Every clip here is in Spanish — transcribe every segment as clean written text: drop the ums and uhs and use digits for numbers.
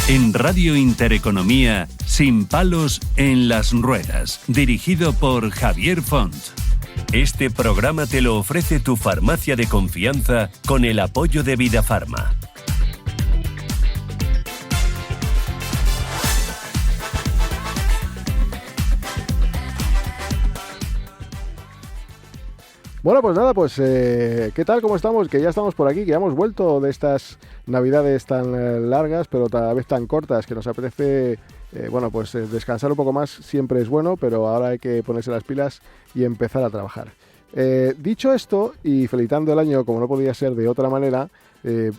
En Radio Intereconomía, Sin palos en las ruedas, dirigido por Javier Font. Este programa te lo ofrece tu farmacia de confianza con el apoyo de Vidafarma. Bueno, pues nada, ¿qué tal? ¿Cómo estamos? Que ya estamos por aquí, que ya hemos vuelto de estas navidades tan largas, pero a la vez tan cortas, que nos apetece, descansar un poco más siempre es bueno, pero ahora hay que ponerse las pilas y empezar a trabajar. Dicho esto, y felicitando el año como no podía ser de otra manera,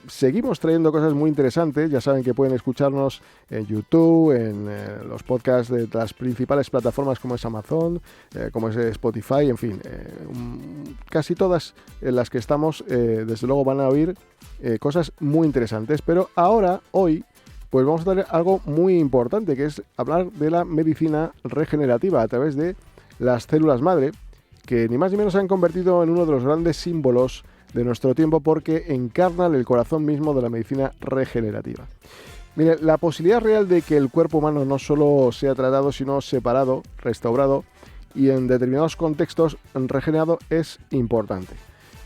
seguimos trayendo cosas muy interesantes. Ya saben que pueden escucharnos en YouTube, en los podcasts de las principales plataformas como es Amazon, como es Spotify, en fin, casi todas en las que estamos, desde luego van a oír cosas muy interesantes. Pero hoy, pues vamos a tener algo muy importante, que es hablar de la medicina regenerativa a través de las células madre, que ni más ni menos se han convertido en uno de los grandes símbolos de nuestro tiempo porque encarnan el corazón mismo de la medicina regenerativa. Mire, la posibilidad real de que el cuerpo humano no solo sea tratado, sino separado, restaurado y en determinados contextos regenerado es importante.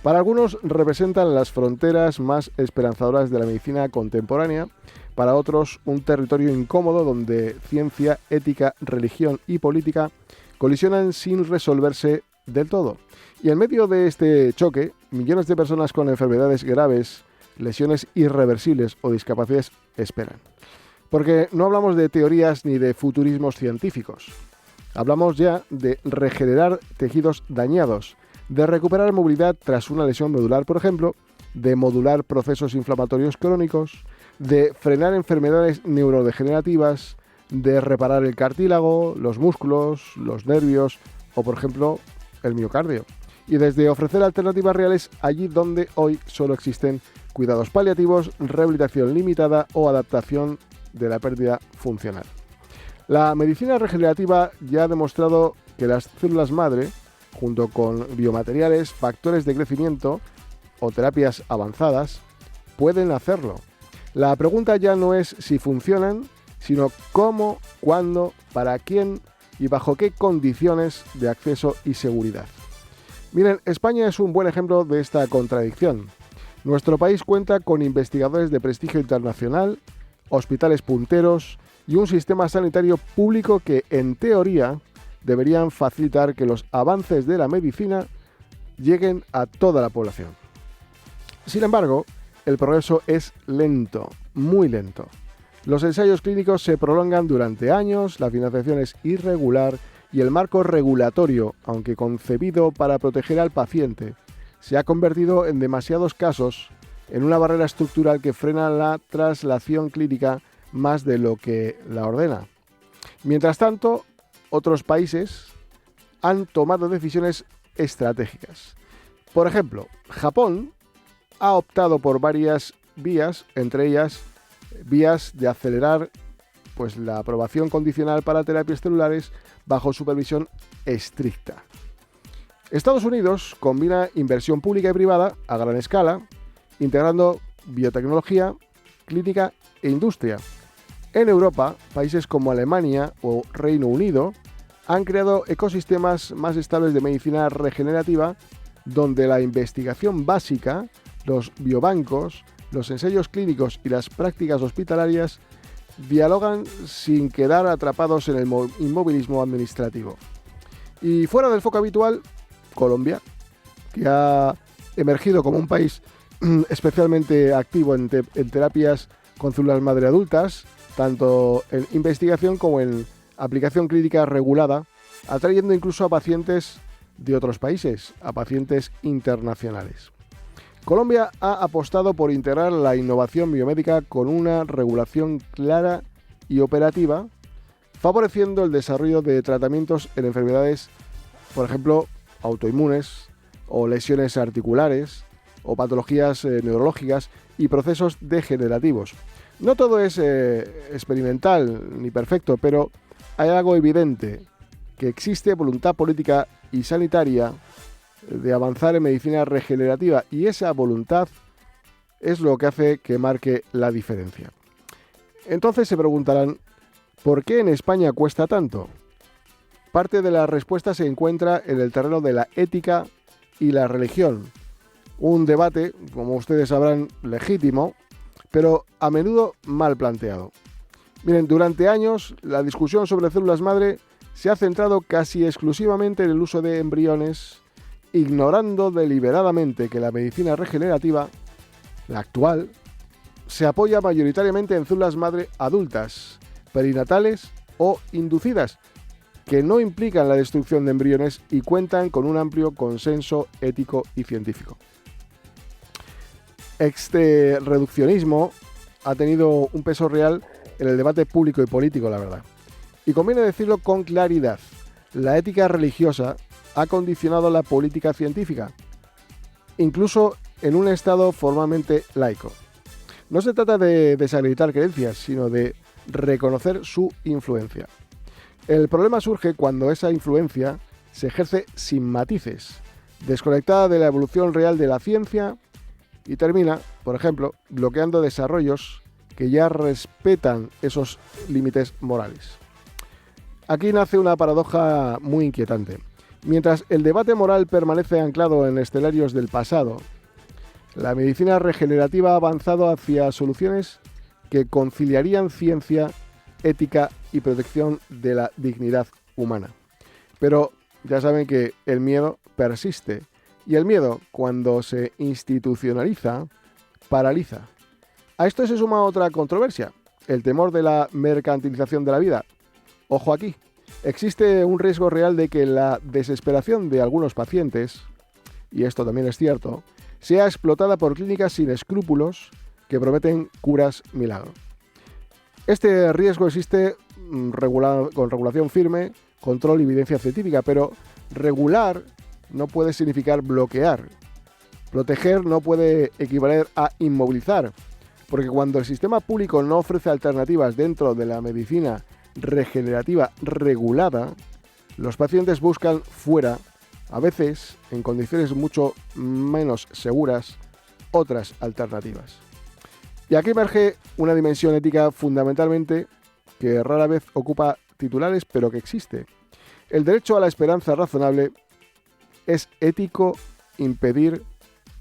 Para algunos representan las fronteras más esperanzadoras de la medicina contemporánea, para otros un territorio incómodo donde ciencia, ética, religión y política colisionan sin resolverse del todo. Y en medio de este choque, millones de personas con enfermedades graves, lesiones irreversibles o discapacidades esperan. Porque no hablamos de teorías ni de futurismos científicos. Hablamos ya de regenerar tejidos dañados, de recuperar movilidad tras una lesión medular, por ejemplo, de modular procesos inflamatorios crónicos, de frenar enfermedades neurodegenerativas, de reparar el cartílago, los músculos, los nervios o, por ejemplo, el miocardio. Y desde ofrecer alternativas reales allí donde hoy solo existen cuidados paliativos, rehabilitación limitada o adaptación de la pérdida funcional. La medicina regenerativa ya ha demostrado que las células madre, junto con biomateriales, factores de crecimiento o terapias avanzadas, pueden hacerlo. La pregunta ya no es si funcionan, sino cómo, cuándo, para quién y bajo qué condiciones de acceso y seguridad. Miren, España es un buen ejemplo de esta contradicción. Nuestro país cuenta con investigadores de prestigio internacional, hospitales punteros y un sistema sanitario público que, en teoría, deberían facilitar que los avances de la medicina lleguen a toda la población. Sin embargo, el progreso es lento, muy lento. Los ensayos clínicos se prolongan durante años, la financiación es irregular y el marco regulatorio, aunque concebido para proteger al paciente, se ha convertido en demasiados casos en una barrera estructural que frena la traslación clínica más de lo que la ordena. Mientras tanto, otros países han tomado decisiones estratégicas. Por ejemplo, Japón ha optado por varias vías, entre ellas vías de acelerar la aprobación condicional para terapias celulares bajo supervisión estricta. Estados Unidos combina inversión pública y privada a gran escala, integrando biotecnología, clínica e industria. En Europa, países como Alemania o Reino Unido han creado ecosistemas más estables de medicina regenerativa, donde la investigación básica, los biobancos, los ensayos clínicos y las prácticas hospitalarias dialogan sin quedar atrapados en el inmovilismo administrativo. Y fuera del foco habitual, Colombia, que ha emergido como un país especialmente activo en terapias con células madre adultas, tanto en investigación como en aplicación clínica regulada, atrayendo incluso a pacientes de otros países, a pacientes internacionales. Colombia ha apostado por integrar la innovación biomédica con una regulación clara y operativa, favoreciendo el desarrollo de tratamientos en enfermedades, por ejemplo, autoinmunes o lesiones articulares o patologías neurológicas y procesos degenerativos. No todo es experimental ni perfecto, pero hay algo evidente, que existe voluntad política y sanitaria de avanzar en medicina regenerativa, y esa voluntad es lo que hace que marque la diferencia. Entonces se preguntarán, ¿por qué en España cuesta tanto? Parte de la respuesta se encuentra en el terreno de la ética y la religión. Un debate, como ustedes sabrán, legítimo, pero a menudo mal planteado. Miren, durante años la discusión sobre células madre se ha centrado casi exclusivamente en el uso de embriones, ignorando deliberadamente que la medicina regenerativa, la actual, se apoya mayoritariamente en células madre adultas, perinatales o inducidas, que no implican la destrucción de embriones y cuentan con un amplio consenso ético y científico. Este reduccionismo ha tenido un peso real en el debate público y político, la verdad. Y conviene decirlo con claridad, la ética religiosa ha condicionado la política científica, incluso en un estado formalmente laico. No se trata de desacreditar creencias, sino de reconocer su influencia. El problema surge cuando esa influencia se ejerce sin matices, desconectada de la evolución real de la ciencia y termina, por ejemplo, bloqueando desarrollos que ya respetan esos límites morales. Aquí nace una paradoja muy inquietante. Mientras el debate moral permanece anclado en escenarios del pasado, la medicina regenerativa ha avanzado hacia soluciones que conciliarían ciencia, ética y protección de la dignidad humana. Pero ya saben que el miedo persiste y el miedo, cuando se institucionaliza, paraliza. A esto se suma otra controversia, el temor de la mercantilización de la vida. Ojo aquí, existe un riesgo real de que la desesperación de algunos pacientes, y esto también es cierto, sea explotada por clínicas sin escrúpulos que prometen curas milagro. Este riesgo existe con regulación firme, control y evidencia científica, pero regular no puede significar bloquear. Proteger no puede equivaler a inmovilizar, porque cuando el sistema público no ofrece alternativas dentro de la medicina regenerativa regulada, los pacientes buscan fuera, a veces en condiciones mucho menos seguras, otras alternativas. Y aquí emerge una dimensión ética fundamentalmente que rara vez ocupa titulares, pero que existe. El derecho a la esperanza razonable. ¿Es ético impedir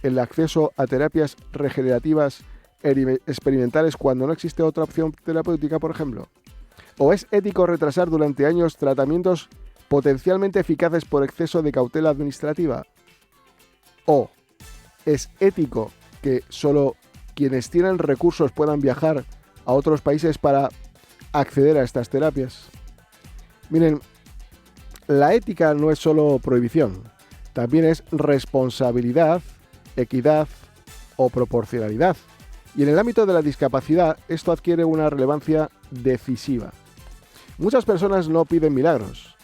el acceso a terapias regenerativas experimentales cuando no existe otra opción terapéutica, por ejemplo? ¿O es ético retrasar durante años tratamientos potencialmente eficaces por exceso de cautela administrativa? ¿O es ético que solo quienes tienen recursos puedan viajar a otros países para acceder a estas terapias? Miren, la ética no es solo prohibición, también es responsabilidad, equidad o proporcionalidad. Y en el ámbito de la discapacidad, esto adquiere una relevancia decisiva. Muchas personas no piden milagros,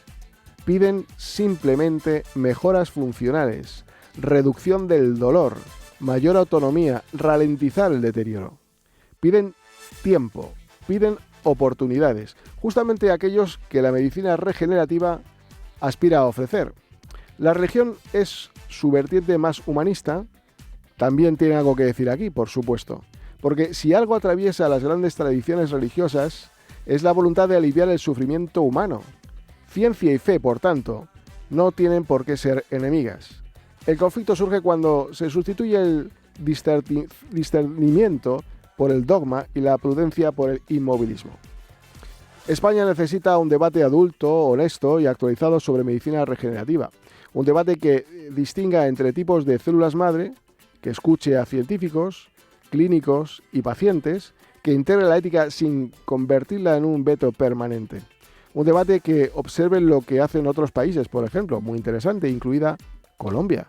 piden simplemente mejoras funcionales, reducción del dolor, mayor autonomía, ralentizar el deterioro. Piden tiempo, piden oportunidades, justamente aquellos que la medicina regenerativa aspira a ofrecer. La religión es su vertiente más humanista, también tiene algo que decir aquí, por supuesto, porque si algo atraviesa las grandes tradiciones religiosas es la voluntad de aliviar el sufrimiento humano. Ciencia y fe, por tanto, no tienen por qué ser enemigas. El conflicto surge cuando se sustituye el discernimiento por el dogma y la prudencia por el inmovilismo. España necesita un debate adulto, honesto y actualizado sobre medicina regenerativa. Un debate que distinga entre tipos de células madre, que escuche a científicos, clínicos y pacientes, que integre la ética sin convertirla en un veto permanente. Un debate que observe lo que hacen otros países, por ejemplo, muy interesante, incluida Colombia.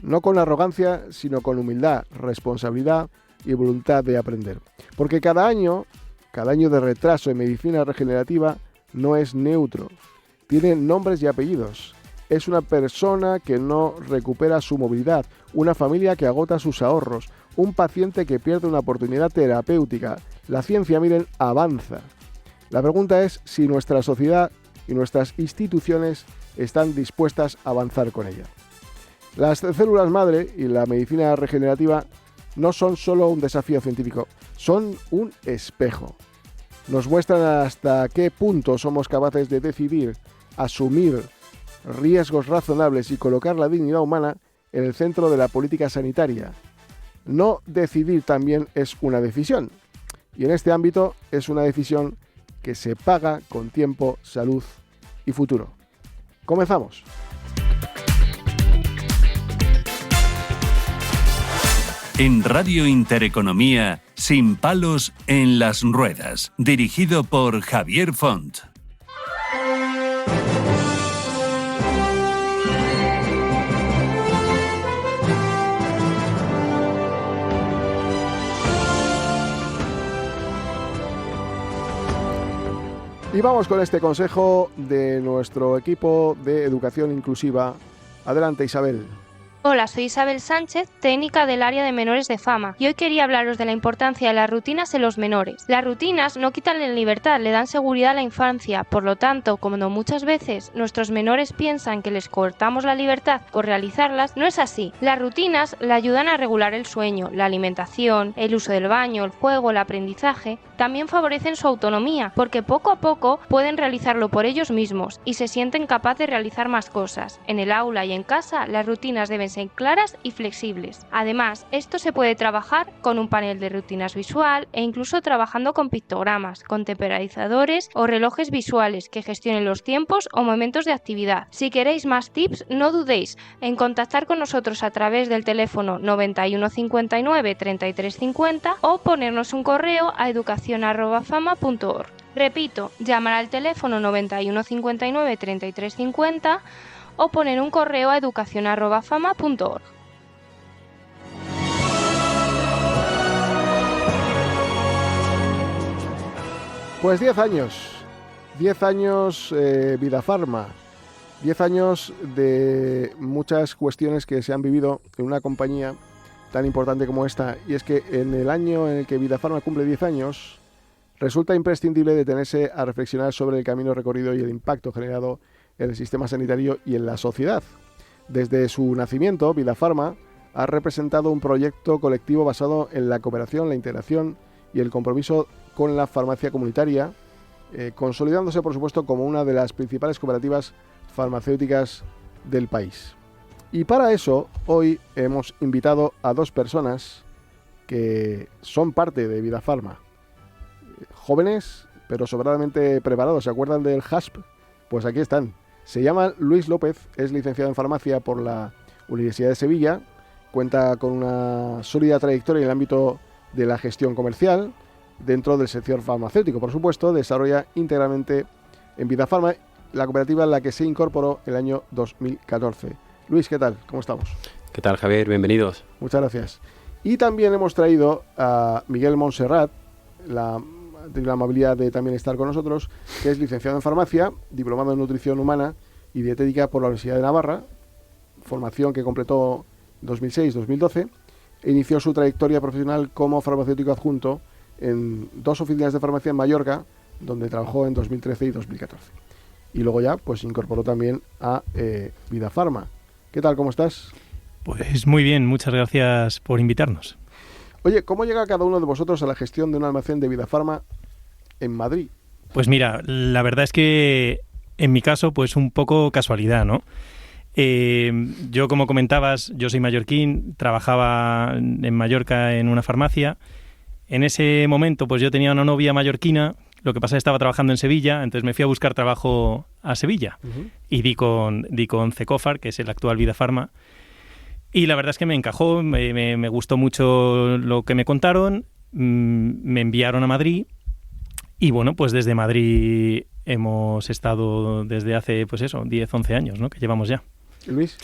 No con arrogancia, sino con humildad, responsabilidad y voluntad de aprender. Porque cada año de retraso en medicina regenerativa no es neutro. Tiene nombres y apellidos. Es una persona que no recupera su movilidad, una familia que agota sus ahorros, un paciente que pierde una oportunidad terapéutica. La ciencia, miren, avanza. La pregunta es si nuestra sociedad y nuestras instituciones están dispuestas a avanzar con ella. Las células madre y la medicina regenerativa no son solo un desafío científico, son un espejo. nos muestran hasta qué punto somos capaces de decidir, asumir riesgos razonables y colocar la dignidad humana en el centro de la política sanitaria. No decidir también es una decisión, y en este ámbito es una decisión que se paga con tiempo, salud y futuro. Comenzamos. En Radio Intereconomía, Sin palos en las ruedas, dirigido por Javier Font. Y vamos con este consejo de nuestro equipo de educación inclusiva. Adelante, Isabel. Hola, soy Isabel Sánchez, técnica del área de menores de Fama, y hoy quería hablaros de la importancia de las rutinas en los menores. Las rutinas no quitan la libertad, le dan seguridad a la infancia, por lo tanto, como muchas veces nuestros menores piensan que les cortamos la libertad por realizarlas, no es así. Las rutinas le ayudan a regular el sueño, la alimentación, el uso del baño, el juego, el aprendizaje. También favorecen su autonomía, porque poco a poco pueden realizarlo por ellos mismos y se sienten capaces de realizar más cosas. En el aula y en casa, las rutinas deben ser claras y flexibles. Además, esto se puede trabajar con un panel de rutinas visual e incluso trabajando con pictogramas, con temporizadores o relojes visuales que gestionen los tiempos o momentos de actividad. Si queréis más tips, no dudéis en contactar con nosotros a través del teléfono 91 59 33 50 o ponernos un correo a educacion@fama.org. Repito, llamar al teléfono 91 59 33 50 o poner un correo a educacion@fama.org. Pues 10 años. 10 años Vidafarma. 10 años de muchas cuestiones que se han vivido en una compañía tan importante como esta. Y es que en el año en el que Vidafarma cumple 10 años, resulta imprescindible detenerse a reflexionar sobre el camino recorrido y el impacto generado en el sistema sanitario y en la sociedad. Desde su nacimiento, Vidafarma ha representado un proyecto colectivo basado en la cooperación, la integración y el compromiso con la farmacia comunitaria, consolidándose, por supuesto, como una de las principales cooperativas farmacéuticas del país. Y para eso, hoy hemos invitado a dos personas que son parte de Vidafarma. Jóvenes, pero sobradamente preparados. ¿Se acuerdan del HASP? Pues aquí están. Se llama Luis López, es licenciado en farmacia por la Universidad de Sevilla, cuenta con una sólida trayectoria en el ámbito de la gestión comercial, dentro del sector farmacéutico, por supuesto, desarrolla íntegramente en Vidafarma, la cooperativa en la que se incorporó el año 2014. Luis, ¿qué tal? ¿Cómo estamos? ¿Qué tal, Javier? Bienvenidos. Muchas gracias. Y también hemos traído a Miguel Montserrat, de la amabilidad de también estar con nosotros, que es licenciado en farmacia, diplomado en nutrición humana y dietética por la Universidad de Navarra, formación que completó 2006-2012, e inició su trayectoria profesional como farmacéutico adjunto en 2 oficinas de farmacia en Mallorca, donde trabajó en 2013 y 2014. Y luego ya pues incorporó también a Vidafarma. ¿Qué tal? ¿Cómo estás? Pues muy bien, muchas gracias por invitarnos. Oye, ¿cómo llega cada uno de vosotros a la gestión de un almacén de Vidafarma en Madrid? Pues mira, la verdad es que en mi caso, pues un poco casualidad, ¿no? Yo, como comentabas, yo soy mallorquín, trabajaba en Mallorca en una farmacia. En ese momento, pues yo tenía una novia mallorquina, lo que pasa es que estaba trabajando en Sevilla, entonces me fui a buscar trabajo a Sevilla y di con Cecofar, que es el actual Vidafarma. Y la verdad es que me encajó, me gustó mucho lo que me contaron, me enviaron a Madrid y bueno, pues desde Madrid hemos estado desde hace, pues eso, 10, 11 años, ¿no? Que llevamos ya. Luis.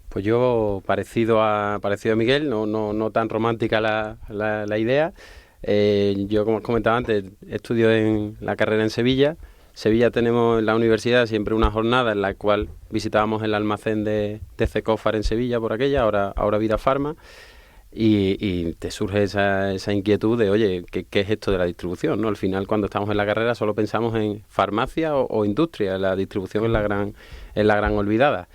Pues yo, parecido a Miguel, no tan romántica la idea. Yo, como os comentaba antes, estudio en la carrera en Sevilla. Sevilla tenemos en la universidad siempre una jornada en la cual visitábamos el almacén de Cecofar en Sevilla por aquella, ahora Vidafarma, y te surge esa inquietud de, oye, ¿qué es esto de la distribución? ¿No? Al final, cuando estamos en la carrera, solo pensamos en farmacia o industria. La distribución es la gran olvidada.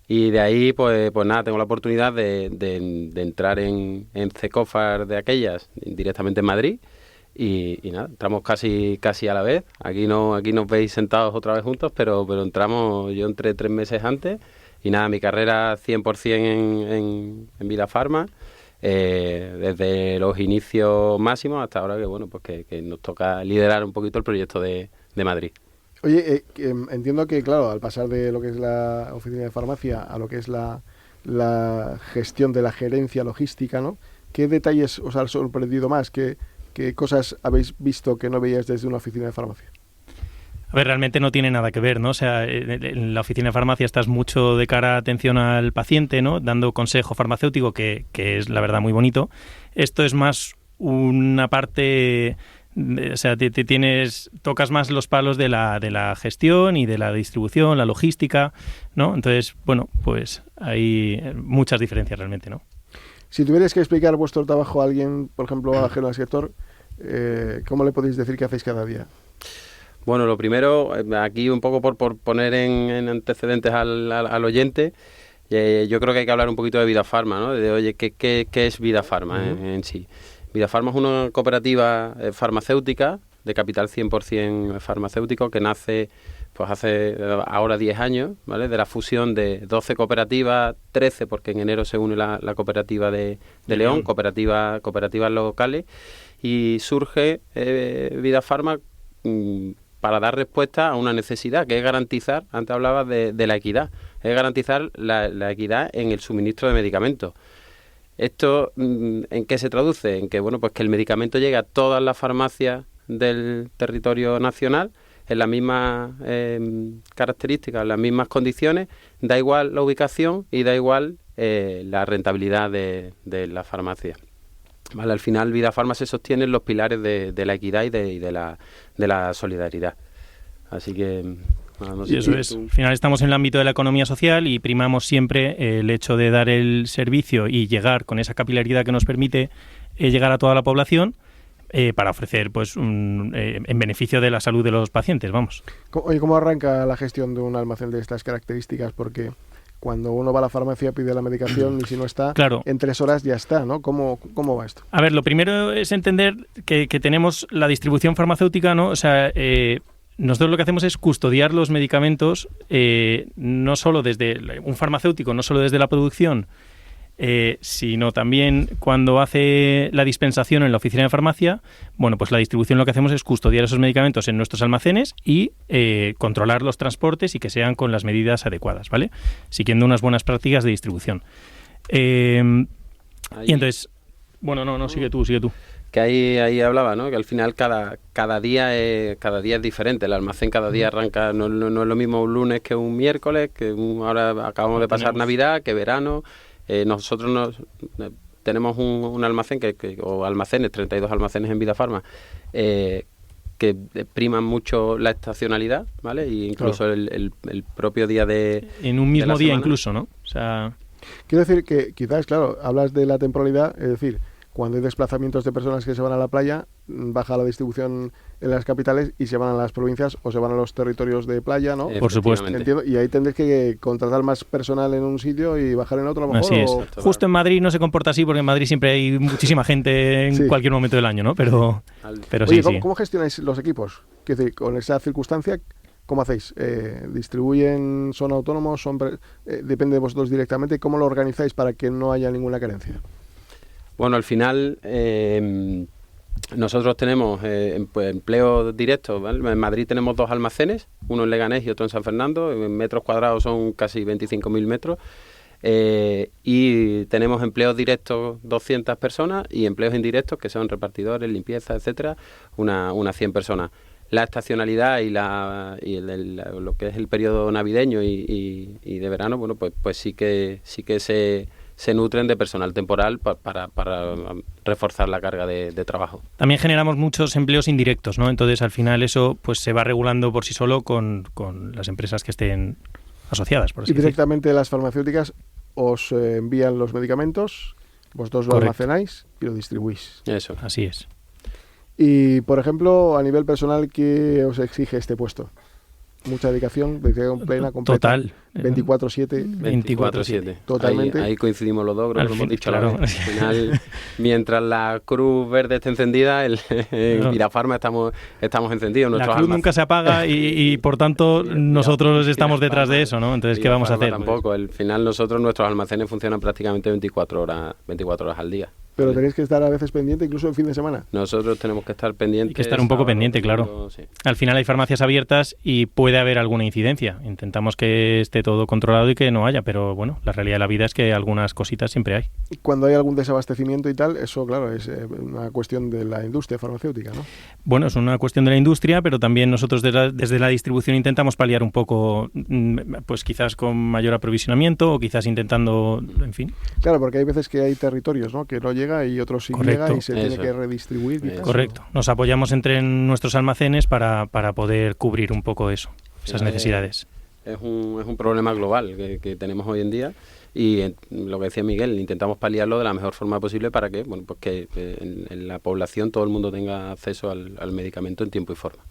Y de ahí, pues nada, tengo la oportunidad de entrar en Cecofar de aquellas, directamente en Madrid. Y nada, entramos casi a la vez. Aquí nos veis sentados otra vez juntos, pero yo entré 3 meses antes y nada, mi carrera 100% en Vida Farma, desde los inicios máximos hasta ahora que nos toca liderar un poquito el proyecto de Madrid. Oye, entiendo que, claro, al pasar de lo que es la oficina de farmacia a lo que es la gestión de la gerencia logística, ¿no? ¿Qué detalles os han sorprendido más? ¿Qué cosas habéis visto que no veíais desde una oficina de farmacia? A ver, realmente no tiene nada que ver, ¿no? O sea, en la oficina de farmacia estás mucho de cara a atención al paciente, ¿no? Dando consejo farmacéutico, que es, la verdad, muy bonito. Esto es más una parte... O sea, tocas más los palos de la gestión y de la distribución, la logística, ¿no? Entonces, bueno, pues hay muchas diferencias realmente, ¿no? Si tuvierais que explicar vuestro trabajo a alguien, por ejemplo, ajeno al sector, ¿cómo le podéis decir que hacéis cada día? Bueno, lo primero, aquí un poco por poner en antecedentes al oyente, yo creo que hay que hablar un poquito de Vida Farma, ¿no? De, oye, ¿qué es Vida Farma en sí? Vida Farma es una cooperativa farmacéutica de capital 100% farmacéutico que nace pues hace ahora 10 años, ¿vale? De la fusión de 12 cooperativas, 13 porque en enero se une la cooperativa de León, cooperativas locales, y surge Vida Farma para dar respuesta a una necesidad que es garantizar, antes hablabas de la equidad, es garantizar la equidad en el suministro de medicamentos. ¿Esto en qué se traduce? En que, pues que el medicamento llegue a todas las farmacias del territorio nacional en las mismas características, en las mismas condiciones, da igual la ubicación y da igual la rentabilidad de la farmacia. Vale, al final Vida Farma se sostiene en los pilares de la equidad y de la solidaridad. Así que... No sé, y eso es. Al final estamos en el ámbito de la economía social y primamos siempre el hecho de dar el servicio y llegar con esa capilaridad que nos permite llegar a toda la población para ofrecer pues en beneficio de la salud de los pacientes, vamos. Oye, ¿cómo arranca la gestión de un almacén de estas características? Porque cuando uno va a la farmacia pide la medicación y si no está, claro, en 3 horas ya está, ¿no? ¿Cómo va esto? A ver, lo primero es entender que tenemos la distribución farmacéutica, ¿no? O sea, nosotros lo que hacemos es custodiar los medicamentos, no solo desde un farmacéutico, no solo desde la producción, sino también cuando hace la dispensación en la oficina de farmacia. Bueno, pues la distribución lo que hacemos es custodiar esos medicamentos en nuestros almacenes y controlar los transportes y que sean con las medidas adecuadas, ¿vale? Siguiendo unas buenas prácticas de distribución. Y entonces... Bueno, no, sigue tú. Que ahí hablaba, ¿no? Que al final cada día es diferente. El almacén cada día arranca, no es lo mismo un lunes que un miércoles, ahora acabamos de pasar Navidad, que verano. Nosotros tenemos un almacén o almacenes, 32 almacenes en Vida Farma, que priman mucho la estacionalidad, ¿vale? Y incluso el propio día de en un mismo día incluso, ¿no? O sea... Quiero decir que quizás, claro, hablas de la temporalidad, es decir, cuando hay desplazamientos de personas que se van a la playa, baja la distribución en las capitales y se van a las provincias o se van a los territorios de playa, ¿no? Por supuesto. Entiendo, y ahí tendréis que contratar más personal en un sitio y bajar en otro, a lo mejor. Así es. Justo en Madrid no se comporta así porque en Madrid siempre hay muchísima gente en cualquier momento del año, ¿no? Pero Oye, sí. ¿cómo gestionáis los equipos? Quiero decir, con esa circunstancia, ¿cómo hacéis? ¿Distribuyen, son autónomos, depende de vosotros directamente? ¿Cómo lo organizáis para que no haya ninguna carencia? Bueno, al final nosotros tenemos empleos directos, ¿vale? En Madrid tenemos 2 almacenes, uno en Leganés y otro en San Fernando, en metros cuadrados son casi 25.000 metros, y tenemos empleos directos 200 personas y empleos indirectos que son repartidores, limpieza, etcétera, unas 100 personas. La estacionalidad y lo que es el periodo navideño y de verano, bueno, pues sí que se nutren de personal temporal para reforzar la carga de trabajo. También generamos muchos empleos indirectos, ¿no? Entonces, al final eso pues se va regulando por sí solo con las empresas que estén asociadas, por así decir. Directamente las farmacéuticas os envían los medicamentos, vosotros lo almacenáis y lo distribuís. Eso. Así es. Y, por ejemplo, a nivel personal, ¿qué os exige este puesto? mucha dedicación plena, completa. Total. 24/7. 24/7. Totalmente. Ahí coincidimos los dos, creo que lo hemos dicho claro. a la vez. Al final, mientras la cruz verde esté encendida, en Vidafarma estamos encendidos. La cruz nunca se apaga y por tanto nosotros estamos detrás de eso, ¿no? Entonces, ¿qué vamos a hacer? Tampoco. Al final nuestros almacenes funcionan prácticamente 24 horas al día. Pero tenéis que estar a veces pendiente, incluso el fin de semana. Nosotros tenemos que estar pendientes. Hay que estar un poco pendiente, claro. Sí. Al final hay farmacias abiertas y puede haber alguna incidencia. Intentamos que esté todo controlado y que no haya, pero bueno, la realidad de la vida es que algunas cositas siempre hay. Cuando hay algún desabastecimiento y tal, eso, claro, es una cuestión de la industria farmacéutica, ¿no? Bueno, es una cuestión de la industria, pero también nosotros desde la distribución intentamos paliar un poco, pues quizás con mayor aprovisionamiento o quizás intentando, en fin. Claro, porque hay veces que hay territorios, ¿no?, que no llega y otros sí llega y se tiene que redistribuir. Correcto. Nos apoyamos entre nuestros almacenes para poder cubrir un poco eso, esas necesidades. Es un problema global que tenemos hoy en día y lo que decía Miguel, intentamos paliarlo de la mejor forma posible para que, bueno, pues que en la población todo el mundo tenga acceso al medicamento en tiempo y forma.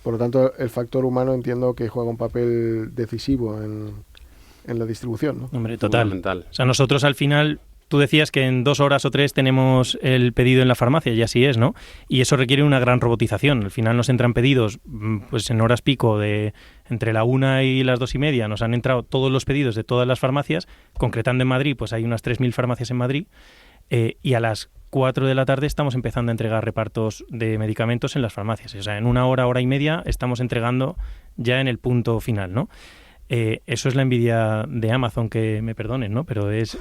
Por lo tanto, el factor humano entiendo que juega un papel decisivo en la distribución, ¿no? Hombre, total. Fundamental. O sea, nosotros al final... Tú decías que en 2 horas o 3 tenemos el pedido en la farmacia, y así es, ¿no? Y eso requiere una gran robotización. Al final nos entran pedidos pues en horas pico de entre la 1 y las 2:30. Nos han entrado todos los pedidos de todas las farmacias. Concretando en Madrid, pues hay unas 3.000 farmacias en Madrid. Y a las 4 de la tarde estamos empezando a entregar repartos de medicamentos en las farmacias. O sea, en 1 hora, hora y media estamos entregando ya en el punto final, ¿no? Eso es la envidia de Amazon, que me perdonen, ¿no? Pero es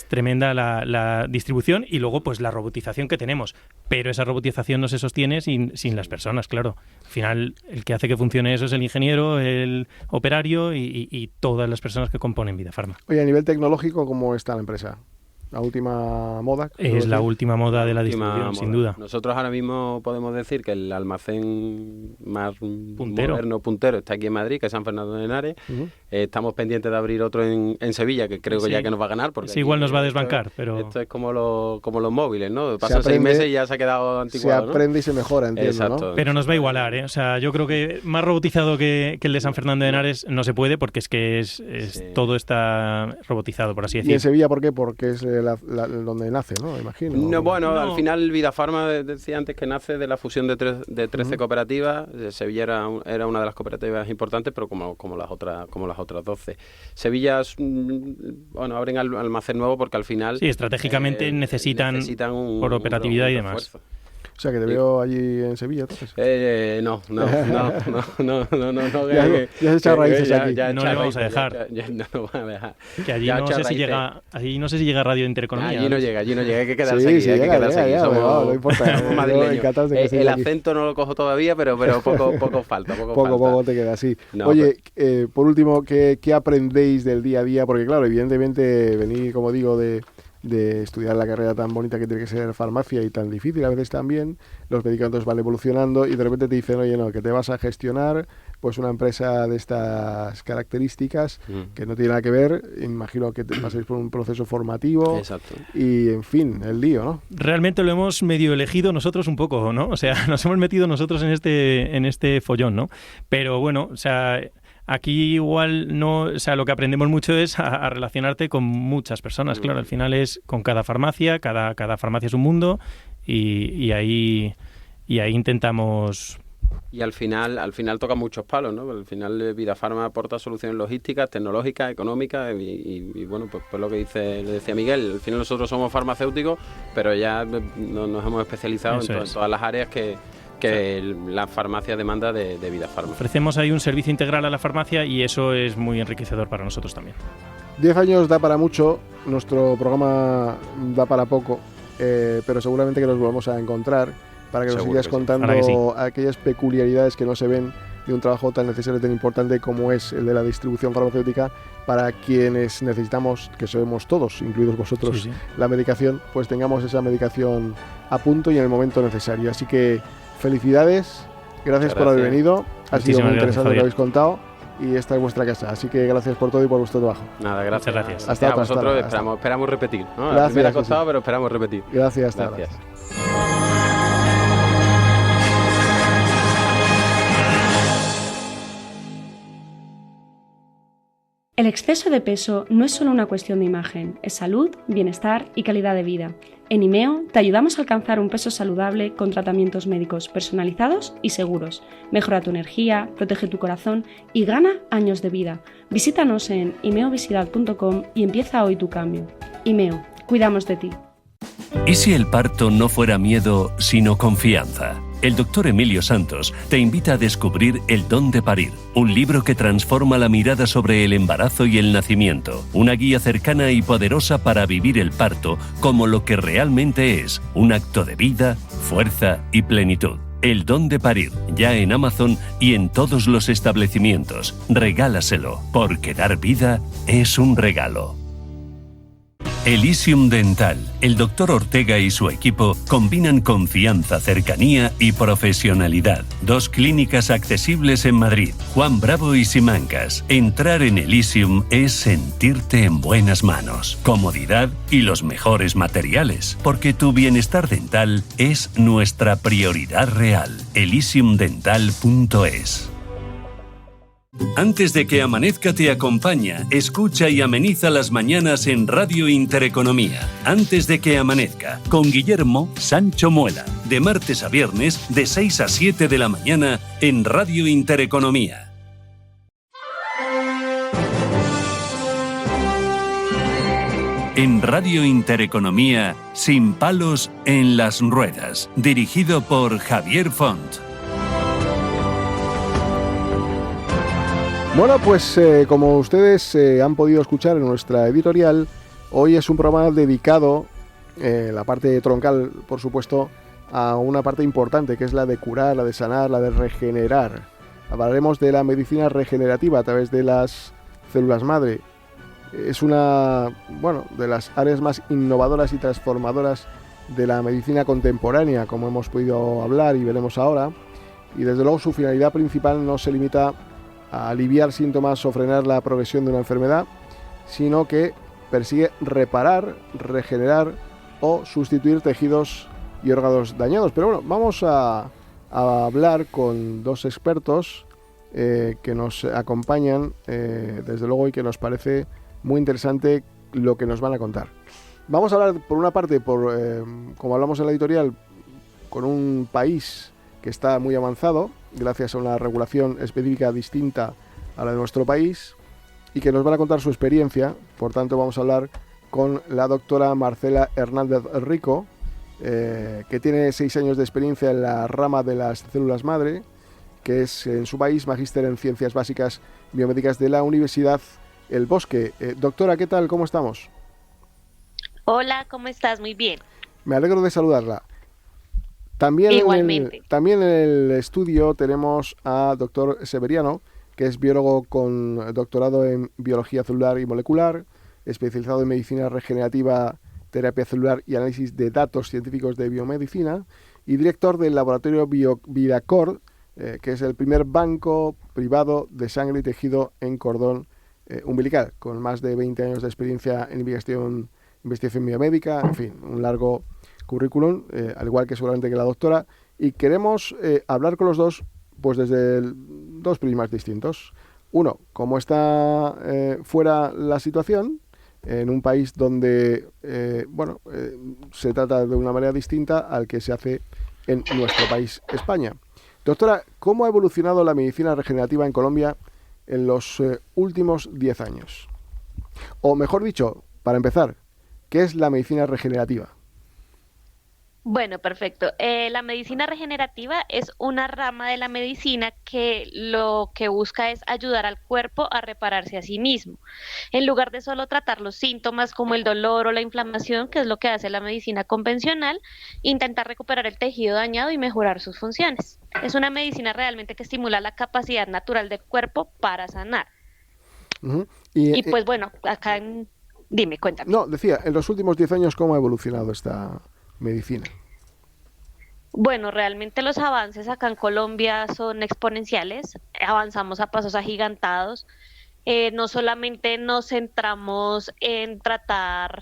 tremenda la distribución y luego pues la robotización que tenemos, pero esa robotización no se sostiene sin las personas, claro. Al final el que hace que funcione eso es el ingeniero, el operario y todas las personas que componen Vidafarma. Oye, a nivel tecnológico, ¿cómo está la empresa? ¿La última moda? Es la última moda de la distribución, sin duda. Nosotros ahora mismo podemos decir que el almacén más puntero está aquí en Madrid, que es San Fernando de Henares. Uh-huh. Estamos pendientes de abrir otro en Sevilla, que creo que ya que nos va a ganar. Porque sí, igual nos va a desbancar, pero... Esto es como los móviles, ¿no? Pasan 6 meses y ya se ha quedado anticuado, se aprende, ¿no? Y se mejora, entiendo, exacto, ¿no? Pero nos va a igualar, ¿eh? O sea, yo creo que más robotizado que el de San Fernando de Henares no se puede, porque sí. Todo está robotizado, por así decirlo. ¿Y en Sevilla por qué? Porque es donde nace, ¿no? Imagino. No, al final Vidafarma, decía antes, que nace de la fusión de 13 cooperativas. Sevilla era una de las cooperativas importantes, pero como las otras 12. Sevilla, abren almacén nuevo porque al final... Sí, estratégicamente necesitan por operatividad y demás. Esfuerzo. O sea, que te veo allí en Sevilla, entonces. No. Ya has echado raíces aquí. No le vamos a dejar. No lo van a dejar. Que allí no sé si llega Radio Intereconomía. Allí no llega, hay que quedarse aquí. Sí, hay que quedarse aquí. No importa. Somos madrileños. El acento no lo cojo todavía, pero poco falta. Poco te queda, sí. Oye, por último, ¿qué aprendéis del día a día? Porque claro, evidentemente venir, como digo, de estudiar la carrera tan bonita que tiene que ser farmacia y tan difícil a veces también, los medicamentos van evolucionando y de repente te dicen, oye, no, que te vas a gestionar pues una empresa de estas características que no tiene nada que ver, imagino que te paséis por un proceso formativo. Exacto. Y en fin, el lío, ¿no? Realmente lo hemos medio elegido nosotros un poco, ¿no? O sea, nos hemos metido nosotros en este follón, ¿no? Pero bueno, o sea... Aquí igual no, o sea, lo que aprendemos mucho es a relacionarte con muchas personas, claro, al final es con cada farmacia, cada farmacia es un mundo y ahí intentamos... Y al final toca muchos palos, ¿no? Al final Vidafarma aporta soluciones logísticas, tecnológicas, económicas y bueno, pues lo que le decía Miguel, al final nosotros somos farmacéuticos, pero ya nos hemos especializado en todas las áreas que la farmacia demanda de Vidafarma. Ofrecemos ahí un servicio integral a la farmacia y eso es muy enriquecedor para nosotros también. 10 años da para mucho, nuestro programa da para poco, pero seguramente que nos volvamos a encontrar para que nos sigas contando aquellas peculiaridades que no se ven de un trabajo tan necesario y tan importante como es el de la distribución farmacéutica para quienes necesitamos, que somos todos, incluidos vosotros, la medicación, pues tengamos esa medicación a punto y en el momento necesario. Así que felicidades, gracias por haber venido, ha sido muy interesante lo que habéis contado y esta es vuestra casa, así que gracias por todo y por vuestro trabajo. Nada, gracias. Muchas gracias. Hasta nosotros esperamos repetir, ¿no? Gracias, la primera ha costado, pero esperamos repetir. Gracias, hasta gracias. El exceso de peso no es solo una cuestión de imagen, es salud, bienestar y calidad de vida. En IMEO te ayudamos a alcanzar un peso saludable con tratamientos médicos personalizados y seguros. Mejora tu energía, protege tu corazón y gana años de vida. Visítanos en imeovisidad.com y empieza hoy tu cambio. IMEO, cuidamos de ti. ¿Y si el parto no fuera miedo, sino confianza? El doctor Emilio Santos te invita a descubrir El don de parir, un libro que transforma la mirada sobre el embarazo y el nacimiento, una guía cercana y poderosa para vivir el parto como lo que realmente es, un acto de vida, fuerza y plenitud. El don de parir, ya en Amazon y en todos los establecimientos. Regálaselo, porque dar vida es un regalo. Elysium Dental. El doctor Ortega y su equipo combinan confianza, cercanía y profesionalidad. 2 clínicas accesibles en Madrid, Juan Bravo y Simancas. Entrar en Elysium es sentirte en buenas manos, comodidad y los mejores materiales, porque tu bienestar dental es nuestra prioridad real. Elysiumdental.es. Antes de que amanezca te acompaña, escucha y ameniza las mañanas en Radio Intereconomía. Antes de que amanezca, con Guillermo Sancho Muela. De martes a viernes, de 6 a 7 de la mañana, en Radio Intereconomía. En Radio Intereconomía, Sin palos en las ruedas. Dirigido por Javier Font. Bueno, pues como ustedes han podido escuchar en nuestra editorial, hoy es un programa dedicado, la parte troncal, por supuesto, a una parte importante, que es la de curar, la de sanar, la de regenerar. Hablaremos de la medicina regenerativa a través de las células madre. Es una, de las áreas más innovadoras y transformadoras de la medicina contemporánea, como hemos podido hablar y veremos ahora. Y desde luego su finalidad principal no se limita a aliviar síntomas o frenar la progresión de una enfermedad, sino que persigue reparar, regenerar o sustituir tejidos y órganos dañados. Pero bueno, vamos a hablar con 2 expertos que nos acompañan, desde luego, y que nos parece muy interesante lo que nos van a contar. Vamos a hablar, por una parte, como hablamos en la editorial, con un país que está muy avanzado, gracias a una regulación específica distinta a la de nuestro país, y que nos van a contar su experiencia. Por tanto, vamos a hablar con la doctora Marcela Hernández Rico, que tiene 6 años de experiencia en la rama de las células madre, que es en su país magíster en Ciencias Básicas Biomédicas de la Universidad El Bosque. Doctora, ¿qué tal? ¿Cómo estamos? Hola, ¿cómo estás? Muy bien. Me alegro de saludarla. También en el estudio tenemos a doctor Severiano, que es biólogo con doctorado en Biología Celular y Molecular, especializado en Medicina Regenerativa, Terapia Celular y Análisis de Datos Científicos de Biomedicina, y director del laboratorio Vidacor, que es el primer banco privado de sangre y tejido en cordón umbilical, con más de 20 años de experiencia en investigación biomédica, en fin, un largo currículum, al igual que seguramente que la doctora, y queremos hablar con los dos pues desde 2 prismas distintos. Uno, cómo está fuera la situación en un país donde se trata de una manera distinta al que se hace en nuestro país, España. Doctora, ¿cómo ha evolucionado la medicina regenerativa en Colombia en los últimos 10 años? O mejor dicho, para empezar, ¿qué es la medicina regenerativa? Bueno, perfecto. La medicina regenerativa es una rama de la medicina que lo que busca es ayudar al cuerpo a repararse a sí mismo. En lugar de solo tratar los síntomas como el dolor o la inflamación, que es lo que hace la medicina convencional, intentar recuperar el tejido dañado y mejorar sus funciones. Es una medicina realmente que estimula la capacidad natural del cuerpo para sanar. Uh-huh. Pues bueno, dime, cuéntame. No, decía, en los últimos 10 años, ¿cómo ha evolucionado esta medicina? Bueno, realmente los avances acá en Colombia son exponenciales, avanzamos a pasos agigantados. No solamente nos centramos en tratar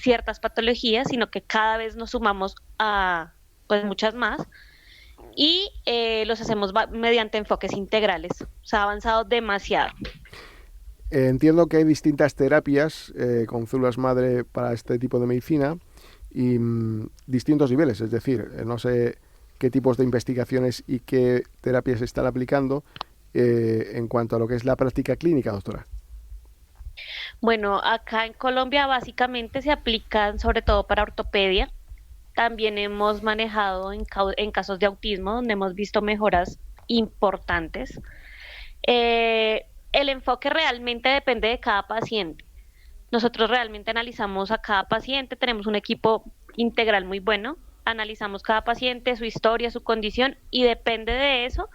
ciertas patologías, sino que cada vez nos sumamos a muchas más y los hacemos mediante enfoques integrales. Se ha avanzado demasiado. Entiendo que hay distintas terapias con células madre para este tipo de medicina y distintos niveles, es decir, no sé qué tipos de investigaciones y qué terapias se están aplicando en cuanto a lo que es la práctica clínica, doctora. Bueno, acá en Colombia básicamente se aplican sobre todo para ortopedia. También hemos manejado en casos de autismo, donde hemos visto mejoras importantes. El enfoque realmente depende de cada paciente. Nosotros realmente analizamos a cada paciente, tenemos un equipo integral muy bueno, analizamos cada paciente, su historia, su condición y depende de eso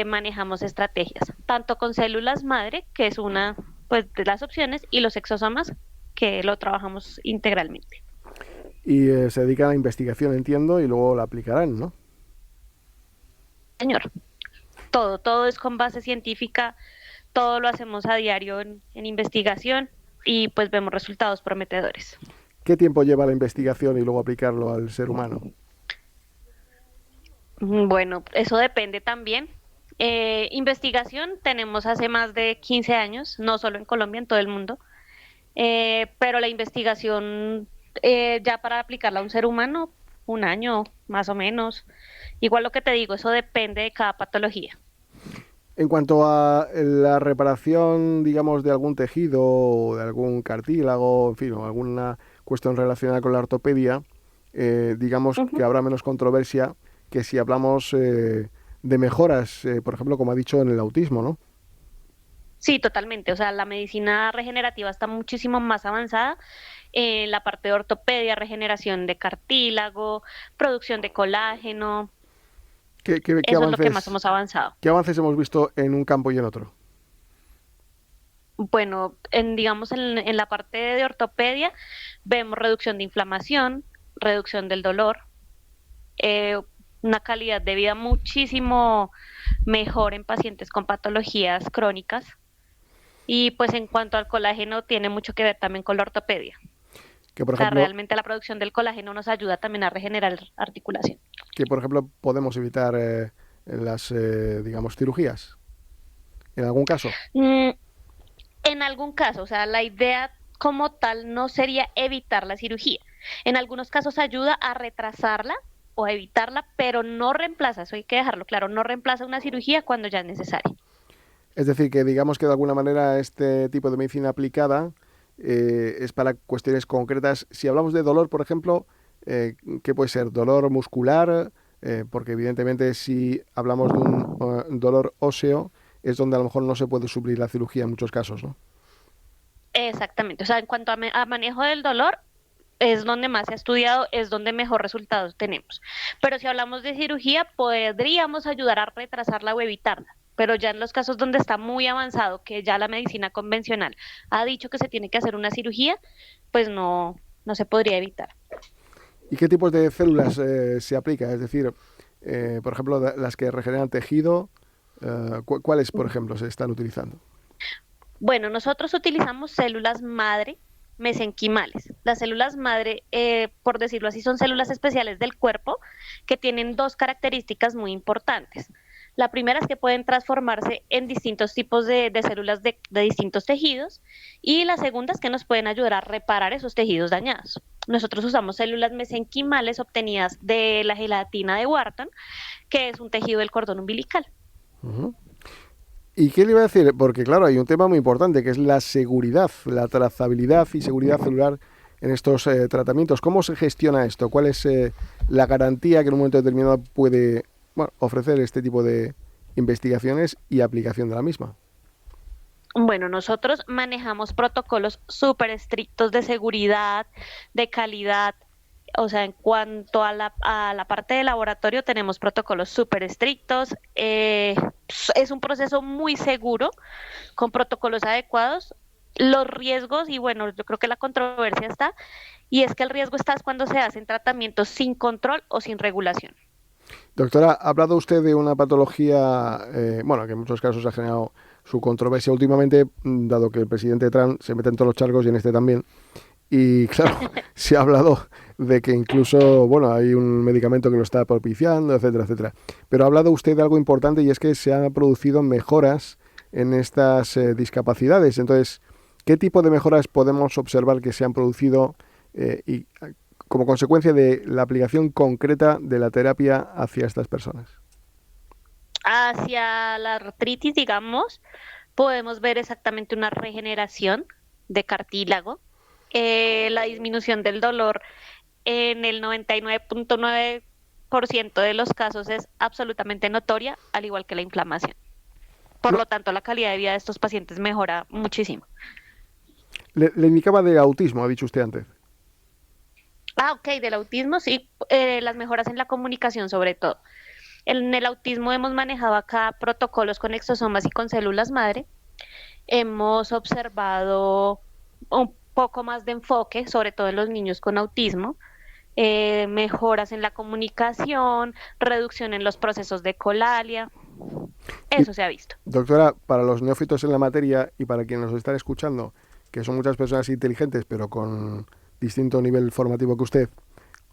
manejamos estrategias, tanto con células madre, que es una pues de las opciones, y los exosomas, que lo trabajamos integralmente. Y se dedican a la investigación, entiendo, y luego la aplicarán, ¿no? Señor, todo es con base científica, todo lo hacemos a diario en investigación y pues vemos resultados prometedores. ¿Qué tiempo lleva la investigación y luego aplicarlo al ser humano? Bueno, eso depende también. Investigación tenemos hace más de 15 años, no solo en Colombia, en todo el mundo, pero la investigación ya para aplicarla a un ser humano, un año más o menos. Igual lo que te digo, eso depende de cada patología. En cuanto a la reparación, digamos, de algún tejido o de algún cartílago, en fin, o alguna cuestión relacionada con la ortopedia, digamos que habrá menos controversia que si hablamos de mejoras, por ejemplo, como ha dicho, en el autismo, ¿no? Sí, totalmente. O sea, la medicina regenerativa está muchísimo más avanzada en la parte de ortopedia, regeneración de cartílago, producción de colágeno. ¿Qué Eso avances, es lo que más hemos avanzado. ¿Qué avances hemos visto en un campo y en otro? Bueno, digamos en la parte de ortopedia vemos reducción de inflamación, reducción del dolor, una calidad de vida muchísimo mejor en pacientes con patologías crónicas. Y pues en cuanto al colágeno tiene mucho que ver también con la ortopedia. Que, por O sea, ejemplo, realmente la producción del colágeno nos ayuda también a regenerar articulación. que, por ejemplo, podemos evitar las, digamos, cirugías. ¿En algún caso? En algún caso, o sea, la idea como tal no sería evitar la cirugía. En algunos casos ayuda a retrasarla o a evitarla, pero no reemplaza, eso hay que dejarlo claro, no reemplaza una cirugía cuando ya es necesaria. Es decir, que digamos que de alguna manera este tipo de medicina aplicada es para cuestiones concretas. Si hablamos de dolor, por ejemplo, ¿qué puede ser? ¿Dolor muscular? Porque evidentemente si hablamos de un dolor óseo es donde a lo mejor no se puede suplir la cirugía en muchos casos, ¿no? Exactamente, o sea, en cuanto a manejo del dolor, es donde más se ha estudiado, es donde mejor resultados tenemos. Pero si hablamos de cirugía, podríamos ayudar a retrasarla o evitarla. Pero ya en los casos donde está muy avanzado, que ya la medicina convencional ha dicho que se tiene que hacer una cirugía, pues no se podría evitar. ¿Y qué tipos de células se aplica? Es decir, por ejemplo, las que regeneran tejido, ¿cuáles, por ejemplo, se están utilizando? Bueno, nosotros utilizamos células madre mesenquimales. Las células madre, por decirlo así, son células especiales del cuerpo que tienen dos características muy importantes. La primera es que pueden transformarse en distintos tipos de células de distintos tejidos y la segunda es que nos pueden ayudar a reparar esos tejidos dañados. Nosotros usamos células mesenquimales obtenidas de la gelatina de Wharton, que es un tejido del cordón umbilical. Uh-huh. ¿Y qué le iba a decir? Porque claro, hay un tema muy importante que es la seguridad, la trazabilidad y seguridad celular en estos tratamientos. ¿Cómo se gestiona esto? ¿Cuál es la garantía que en un momento determinado puede ofrecer este tipo de investigaciones y aplicación de la misma? Bueno, nosotros manejamos protocolos súper estrictos de seguridad, de calidad. O sea, en cuanto a la parte de laboratorio, tenemos protocolos súper estrictos. Es un proceso muy seguro, con protocolos adecuados. Los riesgos, y bueno, yo creo que la controversia está, y es que el riesgo está cuando se hacen tratamientos sin control o sin regulación. Doctora, ha hablado usted de una patología, que en muchos casos ha generado su controversia últimamente, dado que el presidente Trump se mete en todos los charcos y en este también. Y claro, se ha hablado de que incluso, hay un medicamento que lo está propiciando, etcétera, etcétera. Pero ha hablado usted de algo importante y es que se han producido mejoras en estas discapacidades. Entonces, ¿qué tipo de mejoras podemos observar que se han producido y como consecuencia de la aplicación concreta de la terapia hacia estas personas? Hacia la artritis, digamos, podemos ver exactamente una regeneración de cartílago, la disminución del dolor en el 99.9% de los casos es absolutamente notoria, al igual que la inflamación. Por lo tanto, la calidad de vida de estos pacientes mejora muchísimo. Le indicaba de autismo, ha dicho usted antes. Ok, del autismo, sí, las mejoras en la comunicación sobre todo. En el autismo hemos manejado acá protocolos con exosomas y con células madre. Hemos observado un poco más de enfoque, sobre todo en los niños con autismo, mejoras en la comunicación, reducción en los procesos de colalia. Eso se ha visto. Doctora, para los neófitos en la materia y para quienes nos están escuchando, que son muchas personas inteligentes pero con distinto nivel formativo que usted,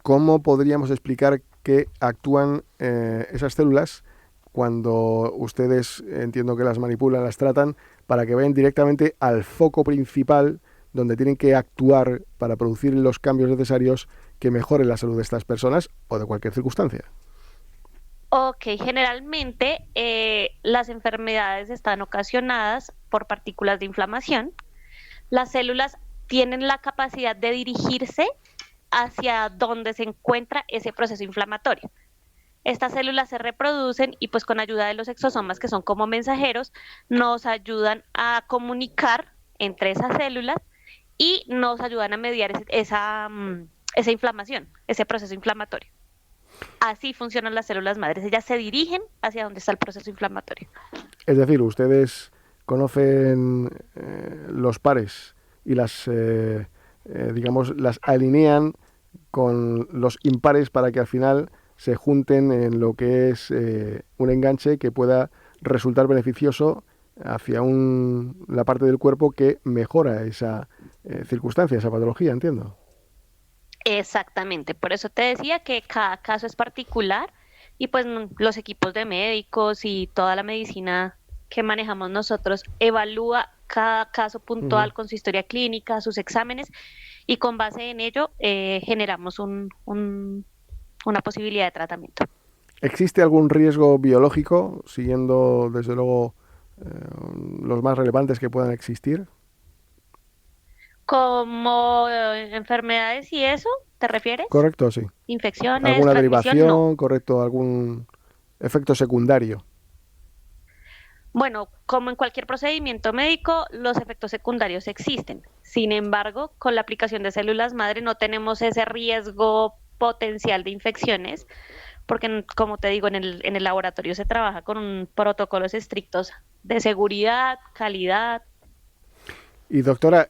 ¿cómo podríamos explicar que actúan esas células cuando ustedes, entiendo que las manipulan, las tratan, para que vayan directamente al foco principal donde tienen que actuar para producir los cambios necesarios que mejoren la salud de estas personas o de cualquier circunstancia? Ok, generalmente las enfermedades están ocasionadas por partículas de inflamación. Las células tienen la capacidad de dirigirse hacia donde se encuentra ese proceso inflamatorio. Estas células se reproducen y pues con ayuda de los exosomas, que son como mensajeros, nos ayudan a comunicar entre esas células y nos ayudan a mediar esa inflamación, ese proceso inflamatorio. Así funcionan las células madres, ellas se dirigen hacia donde está el proceso inflamatorio. Es decir, ustedes conocen los pares y las, digamos, las alinean con los impares para que al final se junten en lo que es un enganche que pueda resultar beneficioso hacia la parte del cuerpo que mejora esa circunstancia, esa patología, entiendo. Exactamente, por eso te decía que cada caso es particular y pues los equipos de médicos y toda la medicina que manejamos nosotros evalúa cada caso puntual con su historia clínica, sus exámenes y con base en ello generamos una posibilidad de tratamiento. ¿Existe algún riesgo biológico, siguiendo desde luego los más relevantes que puedan existir? Como enfermedades y eso, ¿te refieres? Correcto, sí. Infecciones, ¿Alguna transmisión, derivación, no. correcto, algún efecto secundario? Bueno, como en cualquier procedimiento médico, los efectos secundarios existen. Sin embargo, con la aplicación de células madre no tenemos ese riesgo potencial de infecciones, porque como te digo, en el laboratorio se trabaja con protocolos estrictos de seguridad, calidad. Y doctora,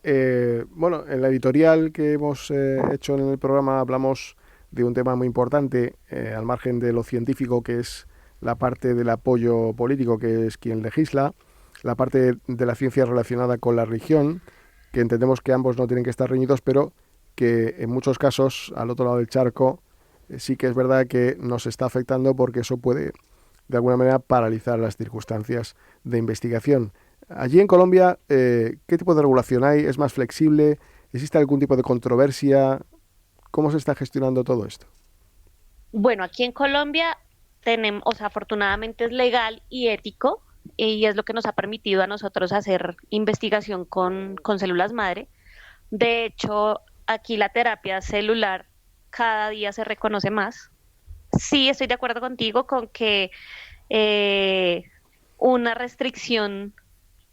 bueno, en la editorial que hemos hecho en el programa hablamos de un tema muy importante, al margen de lo científico, que es la parte del apoyo político, que es quien legisla, la parte de la ciencia relacionada con la religión, que entendemos que ambos no tienen que estar reñidos, pero que en muchos casos, al otro lado del charco, sí que es verdad que nos está afectando porque eso puede, de alguna manera, paralizar las circunstancias de investigación. Allí en Colombia, ¿qué tipo de regulación hay? ¿Es más flexible? ¿Existe algún tipo de controversia? ¿Cómo se está gestionando todo esto? Bueno, aquí en Colombia tenemos, o sea, afortunadamente es legal y ético, y es lo que nos ha permitido a nosotros hacer investigación con células madre. De hecho, aquí la terapia celular cada día se reconoce más. Sí, estoy de acuerdo contigo con que una restricción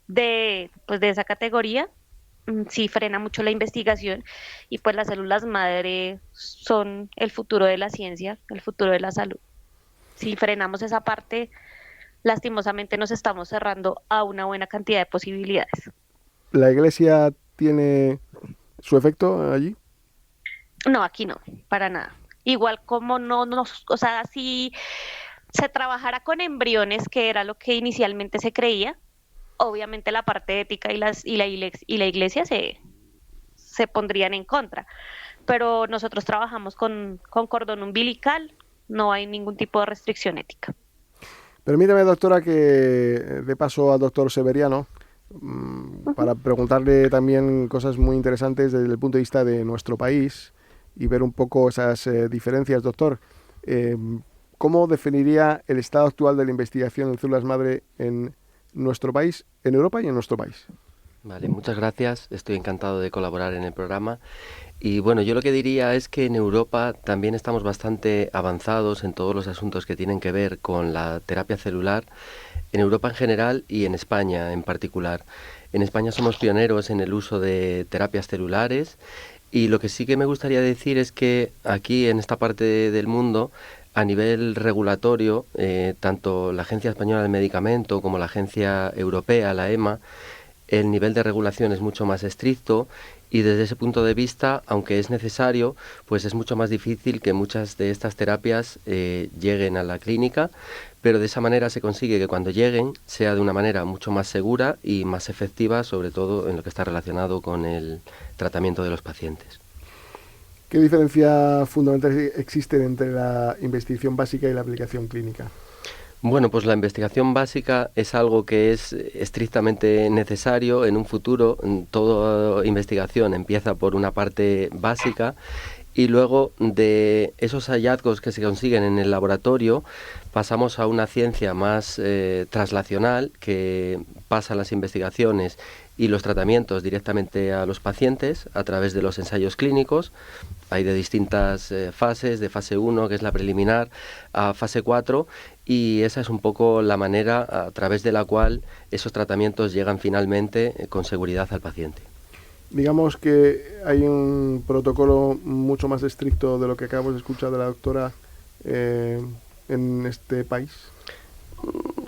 de esa categoría sí frena mucho la investigación y pues las células madre son el futuro de la ciencia, el futuro de la salud. Si frenamos esa parte, lastimosamente nos estamos cerrando a una buena cantidad de posibilidades. ¿La Iglesia tiene su efecto allí? No, aquí no, para nada. Igual como o sea, si se trabajara con embriones, que era lo que inicialmente se creía, obviamente la parte ética y la iglesia se pondrían en contra. Pero nosotros trabajamos con cordón umbilical, no hay ningún tipo de restricción ética. Permítame, doctora, que dé paso al doctor Severiano para preguntarle también cosas muy interesantes desde el punto de vista de nuestro país y ver un poco esas diferencias. Doctor, ¿cómo definiría el estado actual de la investigación en células madre en nuestro país, en Europa y en nuestro país? Vale, muchas gracias. Estoy encantado de colaborar en el programa. Y bueno, yo lo que diría es que en Europa también estamos bastante avanzados en todos los asuntos que tienen que ver con la terapia celular, en Europa en general y en España en particular. En España somos pioneros en el uso de terapias celulares y lo que sí que me gustaría decir es que aquí en esta parte del mundo, a nivel regulatorio, tanto la Agencia Española del Medicamento como la Agencia Europea, la EMA, el nivel de regulación es mucho más estricto y desde ese punto de vista, aunque es necesario, pues es mucho más difícil que muchas de estas terapias lleguen a la clínica, pero de esa manera se consigue que cuando lleguen sea de una manera mucho más segura y más efectiva, sobre todo en lo que está relacionado con el tratamiento de los pacientes. ¿Qué diferencia fundamental existe entre la investigación básica y la aplicación clínica? Bueno, pues la investigación básica es algo que es estrictamente necesario en un futuro. Toda investigación empieza por una parte básica y luego de esos hallazgos que se consiguen en el laboratorio pasamos a una ciencia más translacional que pasa las investigaciones y los tratamientos directamente a los pacientes a través de los ensayos clínicos. Hay de distintas fases, de fase 1, que es la preliminar, a fase 4, y esa es un poco la manera a través de la cual esos tratamientos llegan finalmente con seguridad al paciente. Digamos que hay un protocolo mucho más estricto de lo que acabamos de escuchar de la doctora en este país.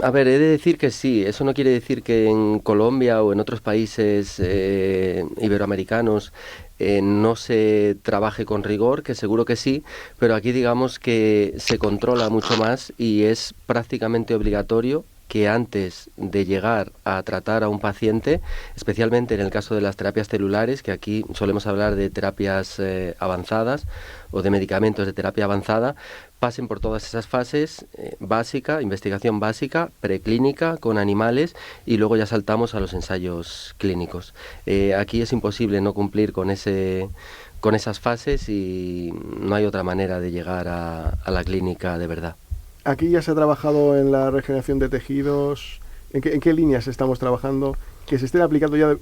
A ver, he de decir que sí. Eso no quiere decir que en Colombia o en otros países iberoamericanos no se trabaje con rigor, que seguro que sí, pero aquí digamos que se controla mucho más y es prácticamente obligatorio que antes de llegar a tratar a un paciente, especialmente en el caso de las terapias celulares, que aquí solemos hablar de terapias avanzadas o de medicamentos de terapia avanzada, pasen por todas esas fases, básica, investigación básica, preclínica con animales y luego ya saltamos a los ensayos clínicos. Aquí es imposible no cumplir con esas fases y no hay otra manera de llegar a la clínica de verdad. Aquí ya se ha trabajado en la regeneración de tejidos. ¿En qué líneas estamos trabajando que se estén aplicando ya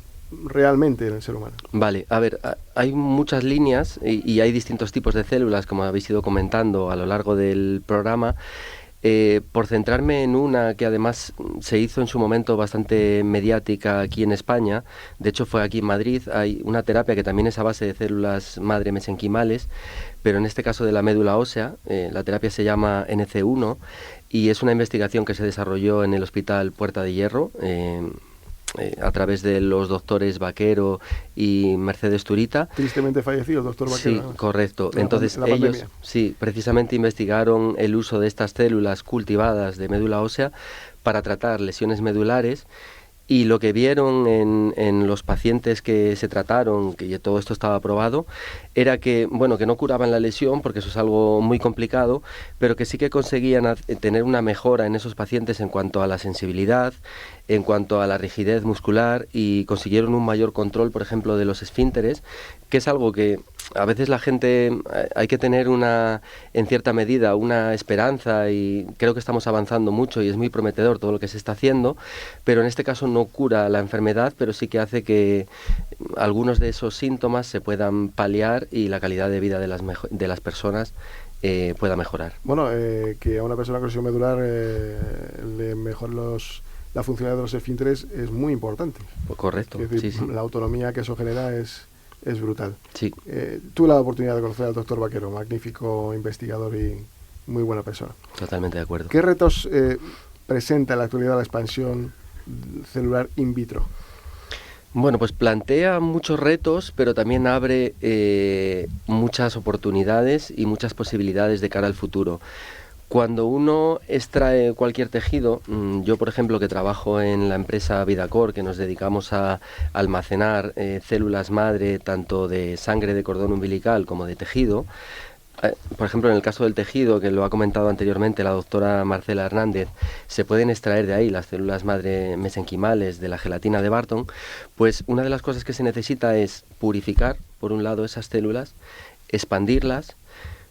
realmente en el ser humano? Vale, a ver, hay muchas líneas y hay distintos tipos de células, como habéis ido comentando a lo largo del programa. Por centrarme en una que además se hizo en su momento bastante mediática aquí en España, de hecho fue aquí en Madrid, hay una terapia que también es a base de células madre mesenquimales, pero en este caso de la médula ósea, la terapia se llama NC1 y es una investigación que se desarrolló en el Hospital Puerta de Hierro, a través de los doctores Vaquero y Mercedes Turita. Tristemente fallecido el doctor Vaquero. Sí, correcto. Entonces ellos sí, precisamente investigaron el uso de estas células cultivadas de médula ósea para tratar lesiones medulares. Y lo que vieron en los pacientes que se trataron, que todo esto estaba probado, era que, bueno, que no curaban la lesión, porque eso es algo muy complicado, pero que sí que conseguían tener una mejora en esos pacientes en cuanto a la sensibilidad, en cuanto a la rigidez muscular y consiguieron un mayor control, por ejemplo, de los esfínteres, que es algo que a veces la gente hay que tener en cierta medida, una esperanza y creo que estamos avanzando mucho y es muy prometedor todo lo que se está haciendo, pero en este caso no cura la enfermedad, pero sí que hace que algunos de esos síntomas se puedan paliar y la calidad de vida de las personas pueda mejorar. Bueno, que a una persona con lesión medular le mejore la funcionalidad de los esfínteres es muy importante. Pues correcto. Es decir, sí. La autonomía que eso genera es brutal. Sí. Tuve la oportunidad de conocer al doctor Vaquero, magnífico investigador y muy buena persona. Totalmente de acuerdo. ¿Qué retos presenta en la actualidad la expansión celular in vitro? Bueno, pues plantea muchos retos, pero también abre muchas oportunidades y muchas posibilidades de cara al futuro. Cuando uno extrae cualquier tejido, yo por ejemplo que trabajo en la empresa Vidacor, que nos dedicamos a almacenar células madre tanto de sangre de cordón umbilical como de tejido, Por ejemplo, en el caso del tejido, que lo ha comentado anteriormente la doctora Marcela Hernández, se pueden extraer de ahí las células madre mesenquimales de la gelatina de Barton. Pues una de las cosas que se necesita es purificar, por un lado, esas células, expandirlas,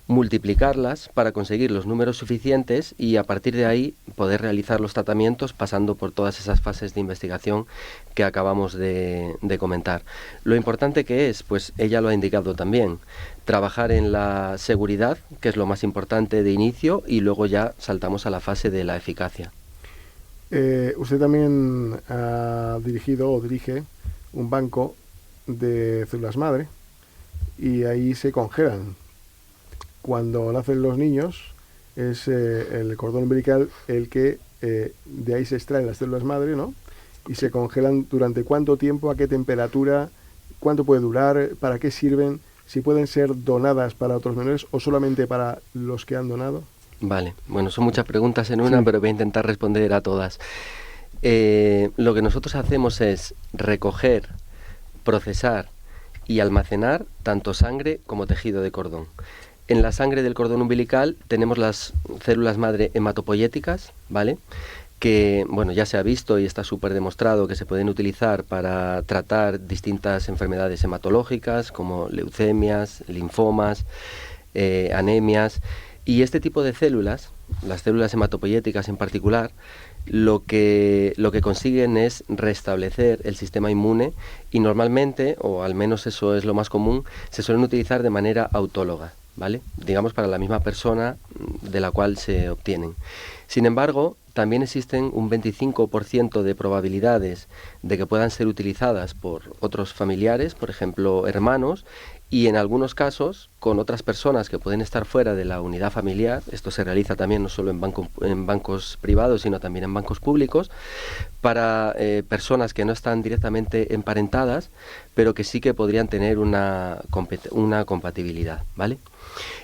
multiplicarlas para conseguir los números suficientes y a partir de ahí poder realizar los tratamientos pasando por todas esas fases de investigación que acabamos de comentar. Lo importante que es, pues ella lo ha indicado también, trabajar en la seguridad, que es lo más importante de inicio, y luego ya saltamos a la fase de la eficacia. Usted también ha dirigido o dirige un banco de células madre y ahí se congelan. Cuando nacen los niños es el cordón umbilical el que de ahí se extraen las células madre, ¿no? Y se congelan durante cuánto tiempo, a qué temperatura, cuánto puede durar, para qué sirven, si pueden ser donadas para otros menores o solamente para los que han donado. Vale, bueno, son muchas preguntas en una, pero voy a intentar responder a todas. Lo que nosotros hacemos es recoger, procesar y almacenar tanto sangre como tejido de cordón. En la sangre del cordón umbilical tenemos las células madre hematopoyéticas, ¿vale? Que, bueno, ya se ha visto y está súper demostrado que se pueden utilizar para tratar distintas enfermedades hematológicas como leucemias, linfomas, anemias. Y este tipo de células, las células hematopoyéticas en particular, lo que consiguen es restablecer el sistema inmune y normalmente, o al menos eso es lo más común, se suelen utilizar de manera autóloga, ¿vale? Digamos para la misma persona de la cual se obtienen. Sin embargo, también existen un 25% de probabilidades de que puedan ser utilizadas por otros familiares, por ejemplo, hermanos, y en algunos casos con otras personas que pueden estar fuera de la unidad familiar. Esto se realiza también no solo en bancos privados, sino también en bancos públicos, para personas que no están directamente emparentadas, pero que sí que podrían tener una compatibilidad, ¿vale?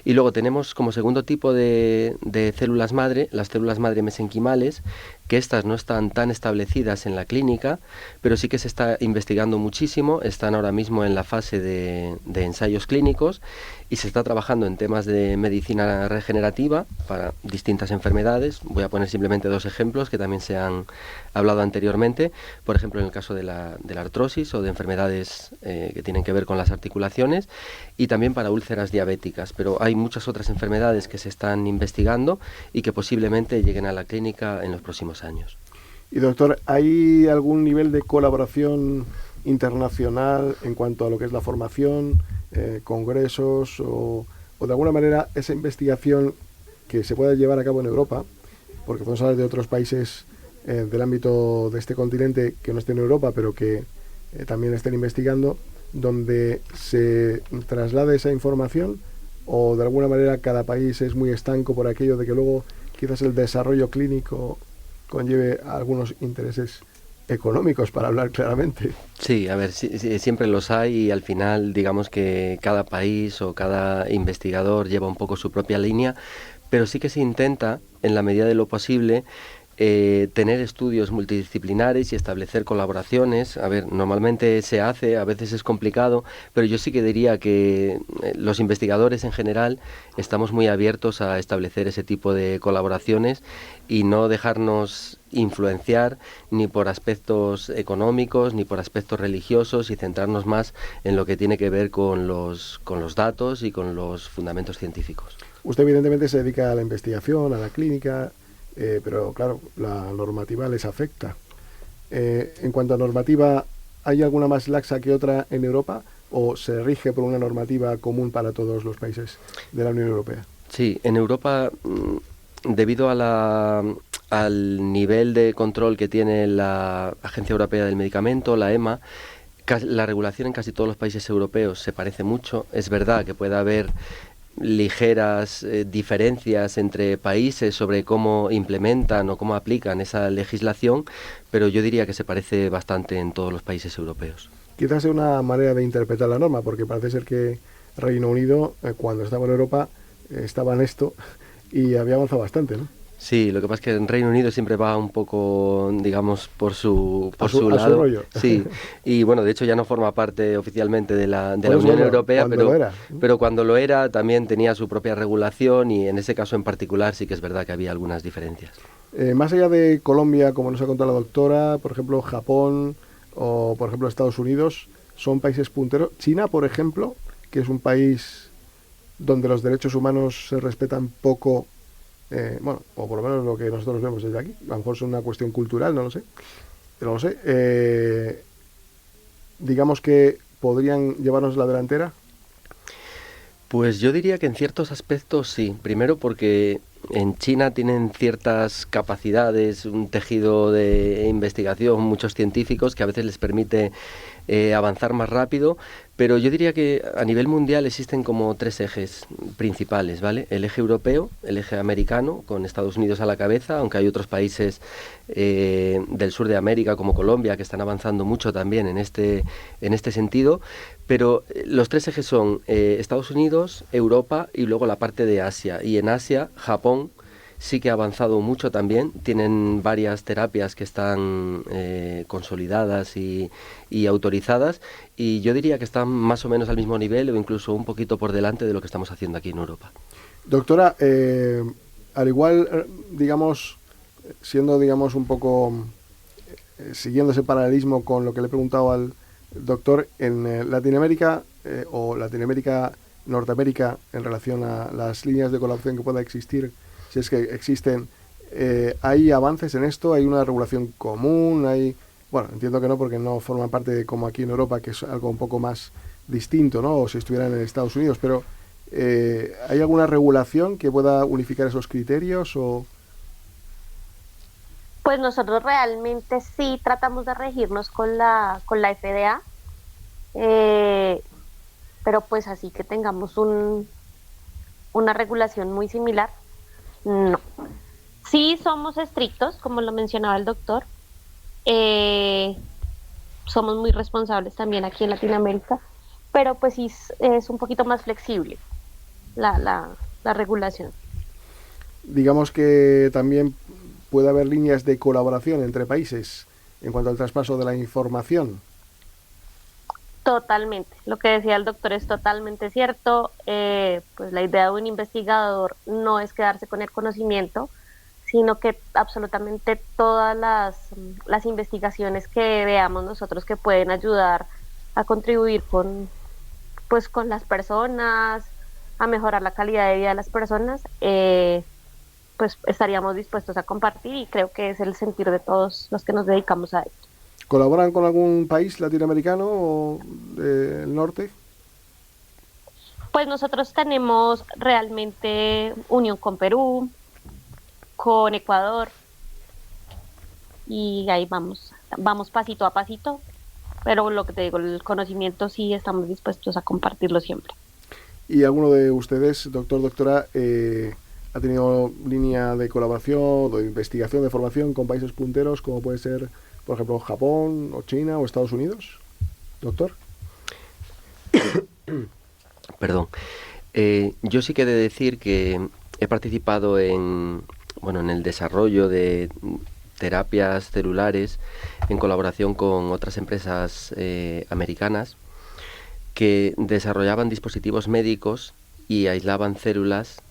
Y luego tenemos como segundo tipo de células madre, las células madre mesenquimales, que estas no están tan establecidas en la clínica, pero sí que se está investigando muchísimo, están ahora mismo en la fase de ensayos clínicos y se está trabajando en temas de medicina regenerativa para distintas enfermedades. Voy a poner simplemente dos ejemplos que también se han hablado anteriormente, por ejemplo en el caso de la artrosis o de enfermedades que tienen que ver con las articulaciones y también para úlceras diabéticas, pero hay muchas otras enfermedades que se están investigando y que posiblemente lleguen a la clínica en los próximos años. Y doctor, ¿hay algún nivel de colaboración internacional en cuanto a lo que es la formación, congresos o de alguna manera esa investigación que se pueda llevar a cabo en Europa? Porque podemos hablar de otros países del ámbito de este continente que no estén en Europa, pero que también estén investigando, donde se traslade esa información, o de alguna manera cada país es muy estanco por aquello de que luego quizás el desarrollo clínico conlleve algunos intereses económicos, para hablar claramente. Sí, a ver, siempre los hay y al final digamos que cada país o cada investigador lleva un poco su propia línea, pero sí que se intenta, en la medida de lo posible, tener estudios multidisciplinares y establecer colaboraciones. A ver, normalmente se hace, a veces es complicado, pero yo sí que diría que los investigadores en general estamos muy abiertos a establecer ese tipo de colaboraciones y no dejarnos influenciar ni por aspectos económicos ni por aspectos religiosos y centrarnos más en lo que tiene que ver con los datos y con los fundamentos científicos. Usted evidentemente se dedica a la investigación, a la clínica, pero claro, la normativa les afecta. En cuanto a normativa, ¿hay alguna más laxa que otra en Europa o se rige por una normativa común para todos los países de la Unión Europea? Sí, en Europa, debido al nivel de control que tiene la Agencia Europea del Medicamento, la EMA, la regulación en casi todos los países europeos se parece mucho. Es verdad que puede haber ligeras diferencias entre países sobre cómo implementan o cómo aplican esa legislación, pero yo diría que se parece bastante en todos los países europeos. Quizás sea una manera de interpretar la norma, porque parece ser que Reino Unido, cuando estaba en Europa, estaba en esto y había avanzado bastante, ¿no? Sí, lo que pasa es que en Reino Unido siempre va un poco, digamos, por su a lado. su rollo. Sí, y bueno, de hecho ya no forma parte oficialmente de la Unión Europea, pero cuando lo era también tenía su propia regulación y en ese caso en particular sí que es verdad que había algunas diferencias. Más allá de Colombia, como nos ha contado la doctora, por ejemplo, Japón o, por ejemplo, Estados Unidos, son países punteros. China, por ejemplo, que es un país donde los derechos humanos se respetan poco, bueno, o por lo menos lo que nosotros vemos desde aquí. A lo mejor es una cuestión cultural, no lo sé. Digamos que podrían llevarnos la delantera. Pues yo diría que en ciertos aspectos sí. Primero porque en China tienen ciertas capacidades, un tejido de investigación, muchos científicos que a veces les permite avanzar más rápido, pero yo diría que a nivel mundial existen como 3 ejes principales, ¿vale? El eje europeo, el eje americano, con Estados Unidos a la cabeza, aunque hay otros países del sur de América como Colombia que están avanzando mucho también en este sentido, pero los 3 ejes son Estados Unidos, Europa y luego la parte de Asia. Y en Asia, Japón sí que ha avanzado mucho también, tienen varias terapias que están consolidadas y autorizadas, y yo diría que están más o menos al mismo nivel o incluso un poquito por delante de lo que estamos haciendo aquí en Europa. Doctora, al igual, digamos, siendo, digamos, un poco siguiendo ese paralelismo con lo que le he preguntado al doctor, en Latinoamérica o Latinoamérica, Norteamérica, en relación a las líneas de colaboración que pueda existir, si es que existen, ¿hay avances en esto? ¿Hay una regulación común? Bueno, entiendo que no, porque no forman parte de como aquí en Europa, que es algo un poco más distinto, ¿no? O si estuvieran en Estados Unidos, pero ¿hay alguna regulación que pueda unificar esos criterios o...? Pues nosotros realmente sí tratamos de regirnos con la FDA, pero pues así que tengamos una regulación muy similar, no. Sí somos estrictos, como lo mencionaba el doctor, somos muy responsables también aquí en Latinoamérica, pero pues sí es un poquito más flexible la regulación. Digamos que también puede haber líneas de colaboración entre países en cuanto al traspaso de la información. Totalmente, lo que decía el doctor es totalmente cierto. Pues la idea de un investigador no es quedarse con el conocimiento, sino que absolutamente todas las investigaciones que veamos nosotros que pueden ayudar a contribuir con las personas, a mejorar la calidad de vida de las personas, pues estaríamos dispuestos a compartir, y creo que es el sentir de todos los que nos dedicamos a esto. ¿Colaboran con algún país latinoamericano o del norte? Pues nosotros tenemos realmente unión con Perú, con Ecuador, y ahí vamos pasito a pasito, pero lo que te digo, el conocimiento sí estamos dispuestos a compartirlo siempre. ¿Y alguno de ustedes, doctora, ha tenido línea de colaboración o de investigación, de formación con países punteros como puede ser, por ejemplo, Japón o China o Estados Unidos? Doctor. Perdón. Yo sí que he de decir que he participado en el desarrollo de terapias celulares en colaboración con otras empresas americanas que desarrollaban dispositivos médicos y aislaban células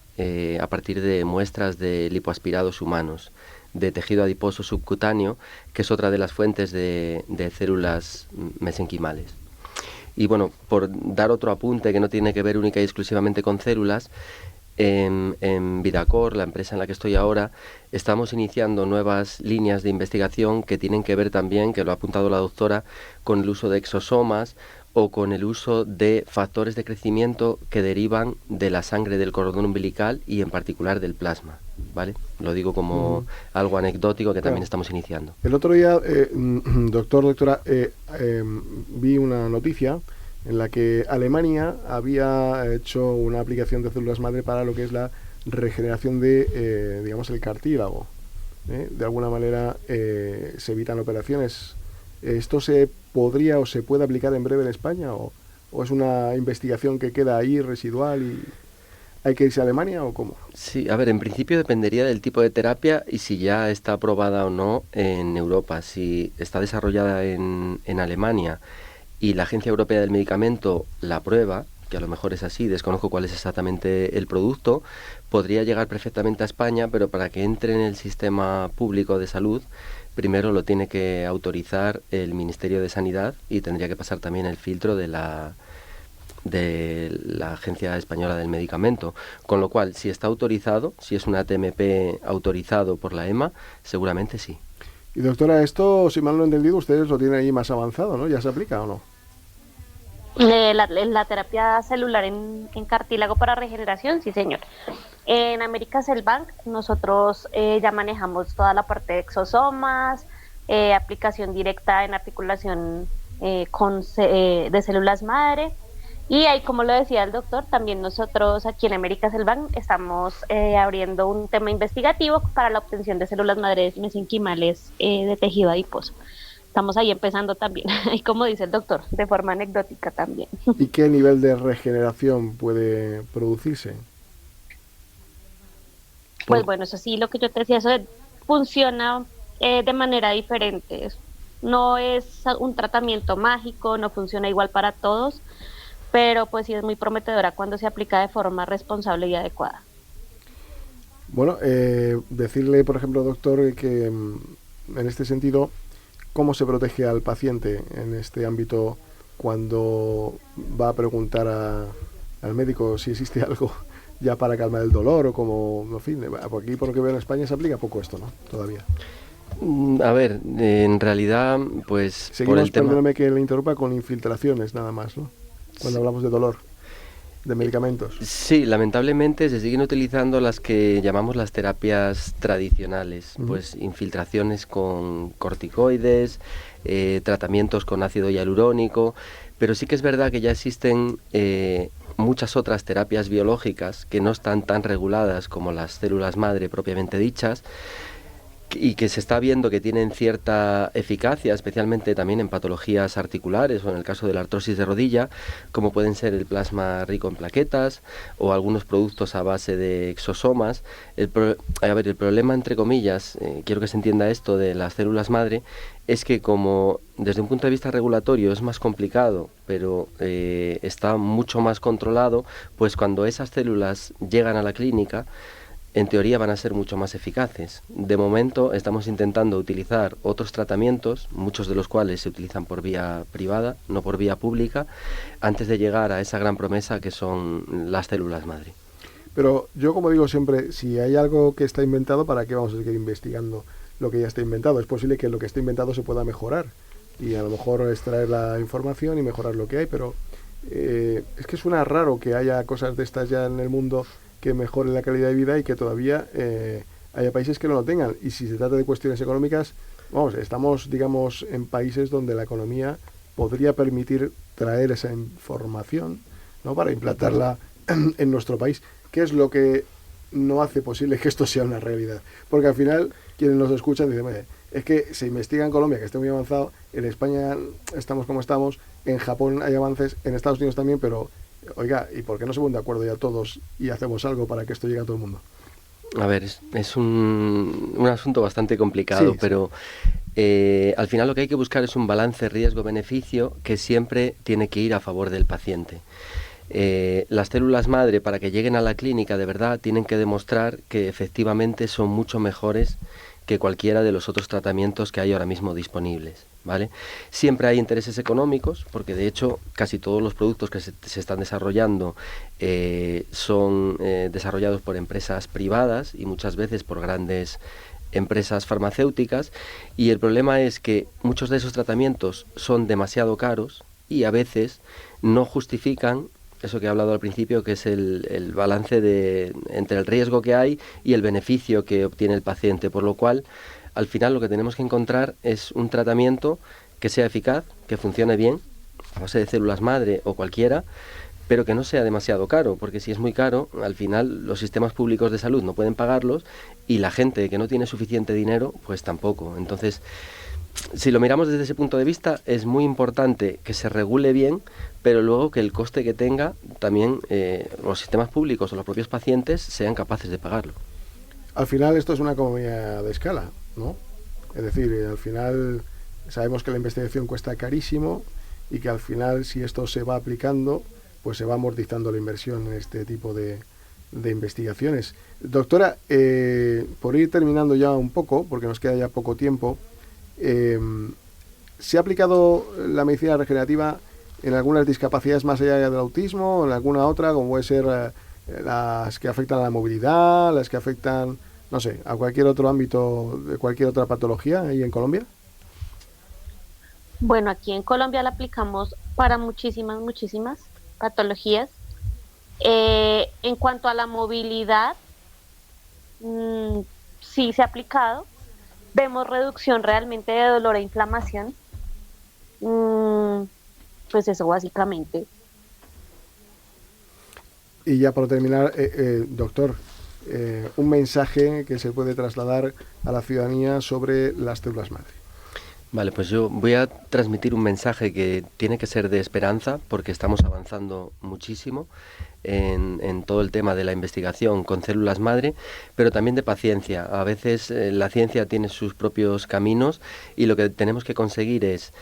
a partir de muestras de lipoaspirados humanos, de tejido adiposo subcutáneo, que es otra de las fuentes de células mesenquimales. Y bueno, por dar otro apunte que no tiene que ver única y exclusivamente con células, en Vidacor, la empresa en la que estoy ahora, estamos iniciando nuevas líneas de investigación que tienen que ver también, que lo ha apuntado la doctora, con el uso de exosomas o con el uso de factores de crecimiento que derivan de la sangre del cordón umbilical y en particular del plasma, ¿vale? Lo digo como algo anecdótico que también estamos iniciando. El otro día, doctora, vi una noticia en la que Alemania había hecho una aplicación de células madre para lo que es la regeneración de, digamos, el cartílago. De alguna manera se evitan operaciones. ¿Esto se podría o se puede aplicar en breve en España o es una investigación que queda ahí residual? ¿Hay que irse a Alemania o cómo? Sí, a ver, en principio dependería del tipo de terapia y si ya está aprobada o no en Europa. Si está desarrollada en Alemania y la Agencia Europea del Medicamento la aprueba, que a lo mejor es así, desconozco cuál es exactamente el producto, podría llegar perfectamente a España, pero para que entre en el sistema público de salud, primero lo tiene que autorizar el Ministerio de Sanidad y tendría que pasar también el filtro de la Agencia Española del Medicamento, con lo cual si está autorizado, si es un ATMP autorizado por la EMA, seguramente sí. Y doctora, esto, si mal no he entendido, ustedes lo tienen ahí más avanzado, ¿no? ¿Ya se aplica o no? La terapia celular en cartílago para regeneración, sí señor. En América Cell Bank nosotros ya manejamos toda la parte de exosomas, aplicación directa en articulación de células madre. Y ahí, como lo decía el doctor, también nosotros aquí en América Cell Bank estamos abriendo un tema investigativo para la obtención de células madres mesenquimales de tejido adiposo. Estamos ahí empezando también, y como dice el doctor, de forma anecdótica también. ¿Y qué nivel de regeneración puede producirse? Pues bueno, eso sí, lo que yo te decía, eso funciona de manera diferente. No es un tratamiento mágico, no funciona igual para todos, pero pues sí es muy prometedora cuando se aplica de forma responsable y adecuada. Bueno, decirle, por ejemplo, doctor, que en este sentido, ¿cómo se protege al paciente en este ámbito cuando va a preguntar al médico si existe algo ya para calmar el dolor o como, en fin, aquí por lo que veo en España se aplica poco esto, ¿no? Todavía. A ver, en realidad, pues seguimos, por el tema... perdóname que le interrumpa, con infiltraciones nada más, ¿no? Cuando hablamos de dolor, de medicamentos. Sí, lamentablemente se siguen utilizando las que llamamos las terapias tradicionales, pues infiltraciones con corticoides, tratamientos con ácido hialurónico, pero sí que es verdad que ya existen muchas otras terapias biológicas que no están tan reguladas como las células madre propiamente dichas, y que se está viendo que tienen cierta eficacia, especialmente también en patologías articulares o en el caso de la artrosis de rodilla, como pueden ser el plasma rico en plaquetas o algunos productos a base de exosomas. El problema, entre comillas, quiero que se entienda esto de las células madre, es que como desde un punto de vista regulatorio es más complicado, pero está mucho más controlado, pues cuando esas células llegan a la clínica, en teoría van a ser mucho más eficaces. De momento estamos intentando utilizar otros tratamientos, muchos de los cuales se utilizan por vía privada, no por vía pública, antes de llegar a esa gran promesa que son las células madre. Pero yo, como digo siempre, si hay algo que está inventado, ¿para qué vamos a seguir investigando lo que ya está inventado? Es posible que lo que está inventado se pueda mejorar y a lo mejor extraer la información y mejorar lo que hay, pero es que suena raro que haya cosas de estas ya en el mundo que mejoren la calidad de vida y que todavía haya países que no lo tengan. Y si se trata de cuestiones económicas, vamos, estamos, digamos, en países donde la economía podría permitir traer esa información, ¿no?, para implantarla en nuestro país. ¿Qué es lo que no hace posible que esto sea una realidad? Porque al final, quienes nos escuchan dicen, es que se investiga en Colombia, que esté muy avanzado, en España estamos como estamos, en Japón hay avances, en Estados Unidos también, pero oiga, ¿y por qué no se ponen de acuerdo ya todos y hacemos algo para que esto llegue a todo el mundo? A ver, es un asunto bastante complicado, sí, pero al final lo que hay que buscar es un balance riesgo-beneficio que siempre tiene que ir a favor del paciente. Las células madre, para que lleguen a la clínica de verdad, tienen que demostrar que efectivamente son mucho mejores que cualquiera de los otros tratamientos que hay ahora mismo disponibles, ¿vale? Siempre hay intereses económicos, porque de hecho casi todos los productos que se están desarrollando son desarrollados por empresas privadas y muchas veces por grandes empresas farmacéuticas, y el problema es que muchos de esos tratamientos son demasiado caros y a veces no justifican eso que he hablado al principio, que es el balance entre el riesgo que hay y el beneficio que obtiene el paciente, por lo cual al final lo que tenemos que encontrar es un tratamiento que sea eficaz, que funcione bien, a base de células madre o cualquiera, pero que no sea demasiado caro, porque si es muy caro, al final los sistemas públicos de salud no pueden pagarlos y la gente que no tiene suficiente dinero, pues tampoco. Entonces, si lo miramos desde ese punto de vista, es muy importante que se regule bien, pero luego que el coste que tenga también los sistemas públicos o los propios pacientes sean capaces de pagarlo. Al final esto es una economía de escala, ¿no? Es decir, al final sabemos que la investigación cuesta carísimo y que al final, si esto se va aplicando, pues se va amortizando la inversión en este tipo de investigaciones. Doctora, por ir terminando ya un poco, porque nos queda ya poco tiempo, ¿se ha aplicado la medicina regenerativa en algunas discapacidades más allá del autismo, o en alguna otra, como puede ser las que afectan a la movilidad, las que afectan, no sé, a cualquier otro ámbito, de cualquier otra patología ahí en Colombia? Bueno, aquí en Colombia la aplicamos para muchísimas patologías. En cuanto a la movilidad, sí se ha aplicado. Vemos reducción realmente de dolor e inflamación. Pues eso básicamente. Y ya para terminar, doctor, un mensaje que se puede trasladar a la ciudadanía sobre las células madre. Vale, pues yo voy a transmitir un mensaje que tiene que ser de esperanza, porque estamos avanzando muchísimo en todo el tema de la investigación con células madre, pero también de paciencia. A veces la ciencia tiene sus propios caminos y lo que tenemos que conseguir es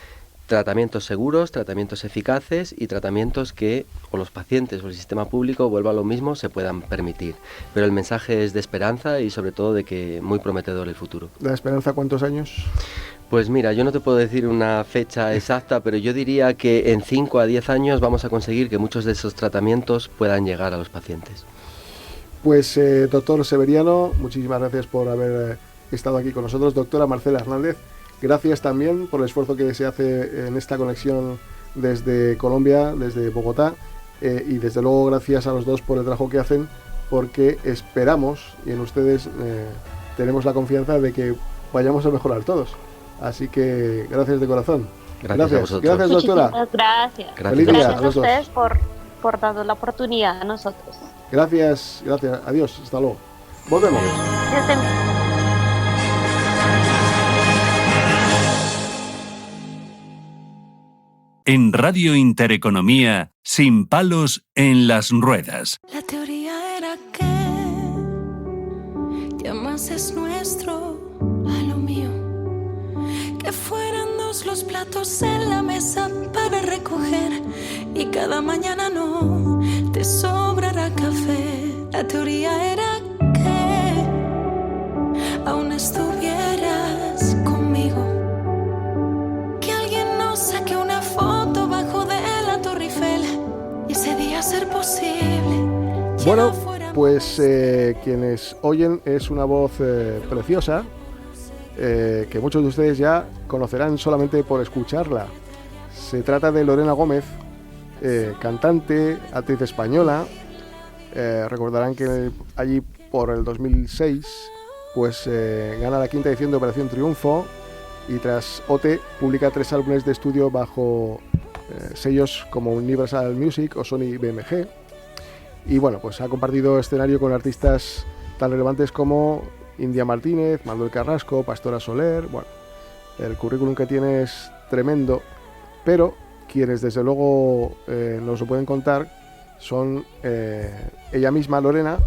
tratamientos seguros, tratamientos eficaces y tratamientos que o los pacientes o el sistema público, vuelva a lo mismo, se puedan permitir. Pero el mensaje es de esperanza y sobre todo de que muy prometedor el futuro. ¿La esperanza cuántos años? Pues mira, yo no te puedo decir una fecha exacta, pero yo diría que en 5 a 10 años vamos a conseguir que muchos de esos tratamientos puedan llegar a los pacientes. Pues doctor Severiano, muchísimas gracias por haber estado aquí con nosotros. Doctora Marcela Hernández, gracias también por el esfuerzo que se hace en esta conexión desde Colombia, desde Bogotá, y desde luego gracias a los dos por el trabajo que hacen, porque esperamos, y en ustedes tenemos la confianza de que vayamos a mejorar todos. Así que gracias de corazón. Gracias a vosotros. Gracias, doctora. Muchísimas gracias. Gracias A ustedes por darnos la oportunidad a nosotros. Gracias. Adiós. Hasta luego. Volvemos. En Radio Intereconomía, sin palos en las ruedas. La teoría era que ya más es nuestro a lo mío. Que fueran dos los platos en la mesa para recoger y cada mañana no te sobrará café. La teoría era que aún estuvieras conmigo. Que alguien nos saque una foto bajo de la Torre Eiffel y ese día ser posible. Bueno, pues quienes oyen es una voz preciosa, que muchos de ustedes ya conocerán solamente por escucharla. Se trata de Lorena Gómez, cantante, actriz española. Recordarán que allí por el 2006 pues gana la 5ª edición de Operación Triunfo y tras OT publica 3 álbumes de estudio bajo sellos como Universal Music o Sony BMG. Y bueno, pues ha compartido escenario con artistas tan relevantes como India Martínez, Manuel Carrasco, Pastora Soler. Bueno, el currículum que tiene es tremendo, pero quienes desde luego nos lo pueden contar son ella misma, Lorena,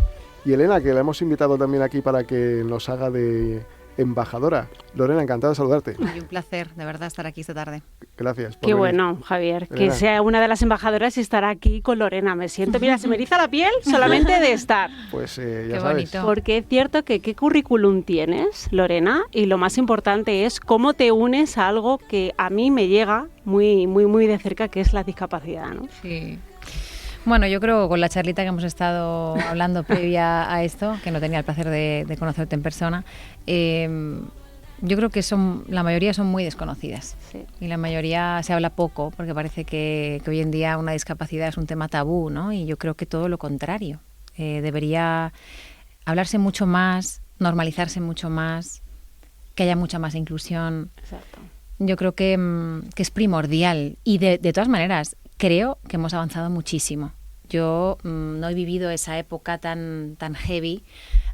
y Elena, que la hemos invitado también aquí para que nos haga de embajadora. Lorena, encantada de saludarte. Y un placer, de verdad, estar aquí esta tarde. Gracias. Qué bueno, Javier, Elena, que sea una de las embajadoras y estar aquí con Lorena. Me siento, mira, se me eriza la piel solamente de estar. Pues ya Qué sabes. bonito. Porque es cierto que qué currículum tienes, Lorena, y lo más importante es cómo te unes a algo que a mí me llega muy, muy, muy de cerca, que es la discapacidad, ¿no? Sí. Bueno, yo creo con la charlita que hemos estado hablando previa a esto, que no tenía el placer de conocerte en persona, yo creo que la mayoría son muy desconocidas. Sí. Y la mayoría se habla poco, porque parece que hoy en día una discapacidad es un tema tabú, ¿no? Y yo creo que todo lo contrario. Debería hablarse mucho más, normalizarse mucho más, que haya mucha más inclusión. Exacto. Yo creo que es primordial. Y de todas maneras, creo que hemos avanzado muchísimo. Yo no he vivido esa época tan heavy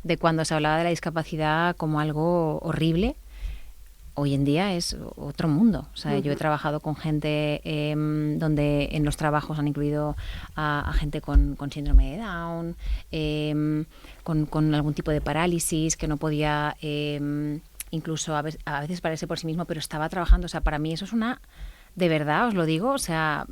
de cuando se hablaba de la discapacidad como algo horrible hoy en día es otro mundo. O sea, yo he trabajado con gente donde en los trabajos han incluido a gente con síndrome de Down, con algún tipo de parálisis, que no podía incluso a veces valerse por sí mismo, pero estaba trabajando. O sea, para mí eso es de verdad os lo digo, o sea,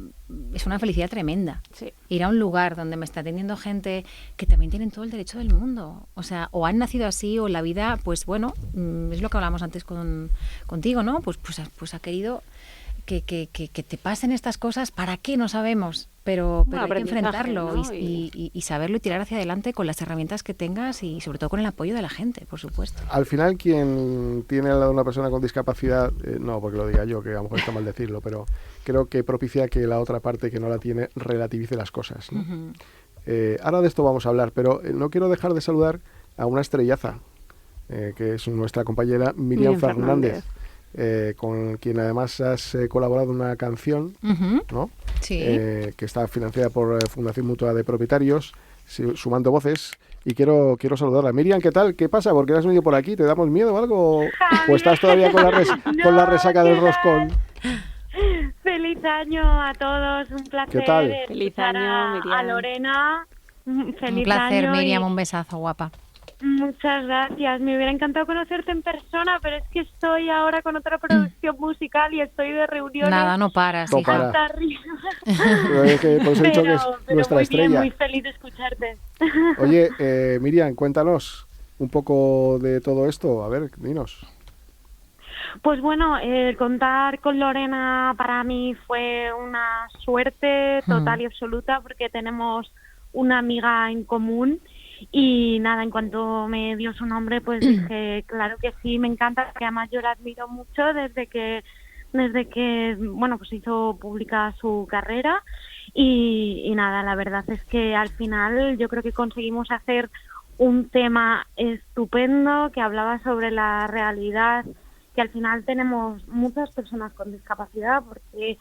es una felicidad tremenda. Sí. Ir a un lugar donde me está atendiendo gente que también tienen todo el derecho del mundo. O sea, o han nacido así, o la vida, pues bueno, es lo que hablamos antes contigo, ¿no? Pues ha querido que te pasen estas cosas. ¿Para qué? No sabemos. Pero hay que enfrentarlo, ¿no? y saberlo y tirar hacia adelante con las herramientas que tengas y sobre todo con el apoyo de la gente, por supuesto. Al final, quien tiene al lado una persona con discapacidad, no porque lo diga yo, que a lo mejor está mal decirlo, pero creo que propicia que la otra parte que no la tiene relativice las cosas, ¿no? Ahora de esto vamos a hablar, pero no quiero dejar de saludar a una estrellaza, que es nuestra compañera Miriam Fernández. Con quien además has colaborado en una canción, ¿no? Sí. Que está financiada por Fundación Mutua de Propietarios, Sumando Voces, y quiero saludarla. Miriam, ¿qué tal? ¿Qué pasa? ¿Por qué has venido por aquí? ¿Te damos miedo o algo? ¿O estás todavía con la resaca del roscón? Feliz año a todos, un placer. ¿Qué tal? Feliz año, Miriam. A Lorena. Feliz un placer, año Miriam, un besazo, guapa. Muchas gracias, me hubiera encantado conocerte en persona, pero es que estoy ahora con otra producción musical y estoy de reuniones. Nada, no paras, no hija. para. Hasta arriba. Pero es que por eso he dicho que es nuestra muy estrella. Bien, muy feliz de escucharte. Oye, Miriam, cuéntanos un poco de todo esto, a ver, dinos. Pues bueno, contar con Lorena para mí fue una suerte total y absoluta porque tenemos una amiga en común. Y nada, en cuanto me dio su nombre, pues dije, claro que sí, me encanta, porque además yo la admiro mucho desde que bueno, pues hizo pública su carrera y nada, la verdad es que al final yo creo que conseguimos hacer un tema estupendo que hablaba sobre la realidad, que al final tenemos muchas personas con discapacidad, porque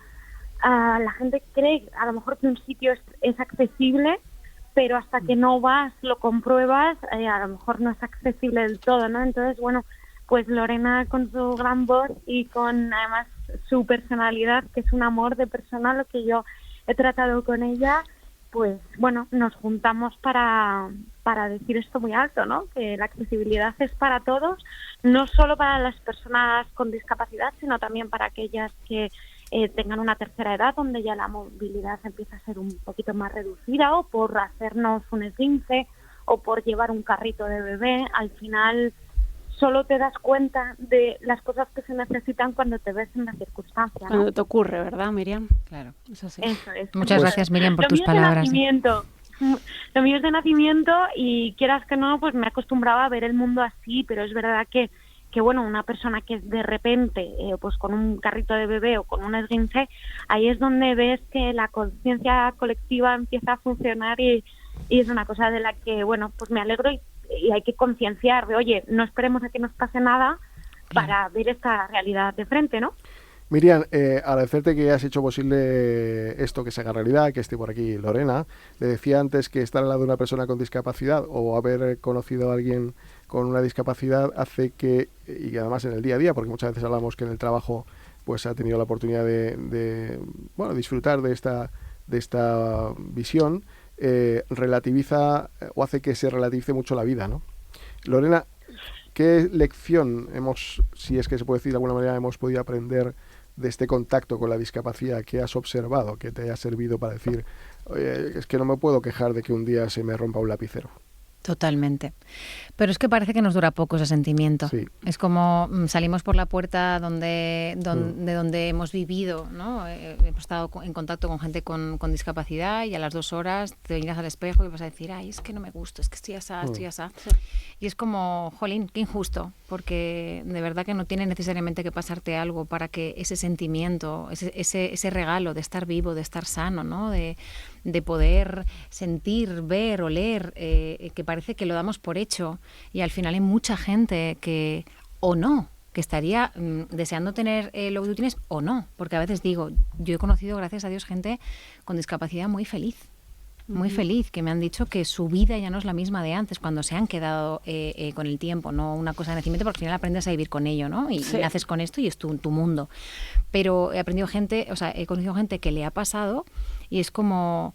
la gente cree a lo mejor que un sitio es accesible, pero hasta que no vas, lo compruebas, a lo mejor no es accesible del todo, ¿no? Entonces, bueno, pues Lorena con su gran voz y con además su personalidad, que es un amor de persona, lo que yo he tratado con ella, pues bueno, nos juntamos para decir esto muy alto, ¿no? Que la accesibilidad es para todos, no solo para las personas con discapacidad, sino también para aquellas que tengan una tercera edad donde ya la movilidad empieza a ser un poquito más reducida, o por hacernos un esguince o por llevar un carrito de bebé. Al final solo te das cuenta de las cosas que se necesitan cuando te ves en la circunstancia, ¿no? Cuando te ocurre, ¿verdad, Miriam? Claro. Eso sí. Eso es. Muchas gracias, Miriam, por tus palabras. Lo mío es de nacimiento y quieras que no, pues me acostumbraba a ver el mundo así, pero es verdad que bueno, una persona que de repente, pues con un carrito de bebé o con un esguince, ahí es donde ves que la conciencia colectiva empieza a funcionar y es una cosa de la que, bueno, pues me alegro y hay que concienciar de, oye, no esperemos a que nos pase nada para ver esta realidad de frente, ¿no? Miriam, agradecerte que has hecho posible esto que se haga realidad, que esté por aquí Lorena. Le decía antes que estar al lado de una persona con discapacidad o haber conocido a alguien con una discapacidad hace que, y además en el día a día, porque muchas veces hablamos que en el trabajo pues ha tenido la oportunidad de bueno, disfrutar de esta visión, relativiza o hace que se relativice mucho la vida, ¿no? Lorena, ¿qué lección si es que se puede decir de alguna manera, hemos podido aprender de este contacto con la discapacidad? ¿Qué has observado que te haya servido para decir, oye, es que no me puedo quejar de que un día se me rompa un lapicero? Totalmente. Pero es que parece que nos dura poco ese sentimiento. Sí. Es como salimos por la puerta donde hemos vivido, ¿no? Hemos estado en contacto con gente con discapacidad y a las 2 horas te miras al espejo y vas a decir, ay, es que no me gusta, es que estoy asá. Sí. Y es como, jolín, qué injusto, porque de verdad que no tiene necesariamente que pasarte algo para que ese sentimiento, ese regalo de estar vivo, de estar sano, ¿no? De poder sentir, ver, oler, que parece que lo damos por hecho y al final hay mucha gente que estaría deseando tener lo que tú tienes o no, porque a veces digo, yo he conocido, gracias a Dios, gente con discapacidad muy feliz muy feliz, que me han dicho que su vida ya no es la misma de antes, cuando se han quedado con el tiempo, no una cosa de nacimiento, porque al final aprendes a vivir con ello, ¿no? Y naces con esto y es tu mundo. Pero he conocido gente que le ha pasado y es como...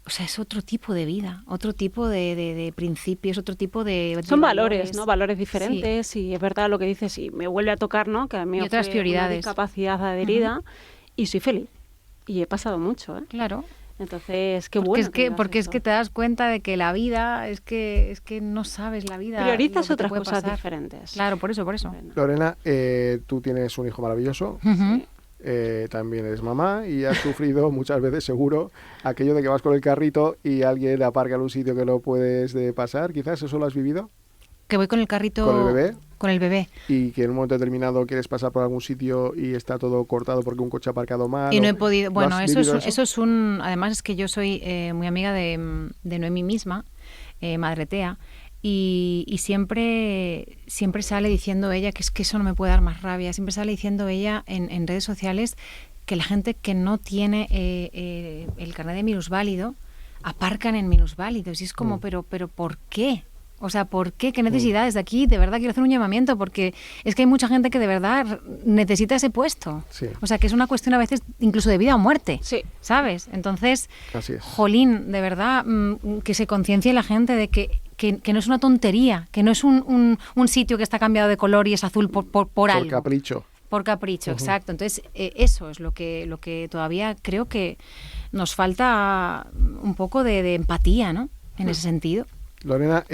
O sea, es otro tipo de vida, otro tipo de principios, otro tipo de... Son valores, ¿no? Valores diferentes, sí. Y es verdad lo que dices, y me vuelve a tocar, ¿no? Que a mí y otras prioridades. Una discapacidad adherida y soy feliz. Y he pasado mucho, ¿eh? Claro. Entonces, qué bueno. Porque es que te das cuenta de que la vida, es que no sabes la vida. Priorizas otras cosas diferentes. Claro, por eso. Bueno. Lorena, tú tienes un hijo maravilloso. Uh-huh. También eres mamá y has sufrido muchas veces, seguro, aquello de que vas con el carrito y alguien aparca en un sitio que no puedes pasar. Quizás eso lo has vivido. Que voy con el carrito... ¿Con el bebé? Con el bebé. Y que en un momento determinado quieres pasar por algún sitio y está todo cortado porque un coche ha aparcado mal. Y no he podido... Bueno, eso es un... Además es que yo soy muy amiga de Noemi misma, Madre Tea, y siempre sale diciendo ella que es que eso no me puede dar más rabia. Siempre sale diciendo ella en redes sociales que la gente que no tiene el carnet de minusválido aparcan en minusválidos. Y es como, pero ¿por qué? O sea, ¿por qué? ¿Qué necesidad? Desde aquí, de verdad, quiero hacer un llamamiento, porque es que hay mucha gente que de verdad necesita ese puesto. Sí. O sea, que es una cuestión a veces incluso de vida o muerte, sí. ¿sabes? Entonces, así es. Jolín, de verdad, que se conciencie la gente de que no es una tontería, que no es un sitio que está cambiado de color y es azul por algo. Por capricho. Por capricho, exacto. Entonces, eso es lo que todavía creo que nos falta un poco de empatía, ¿no? En ese sentido. Lorena,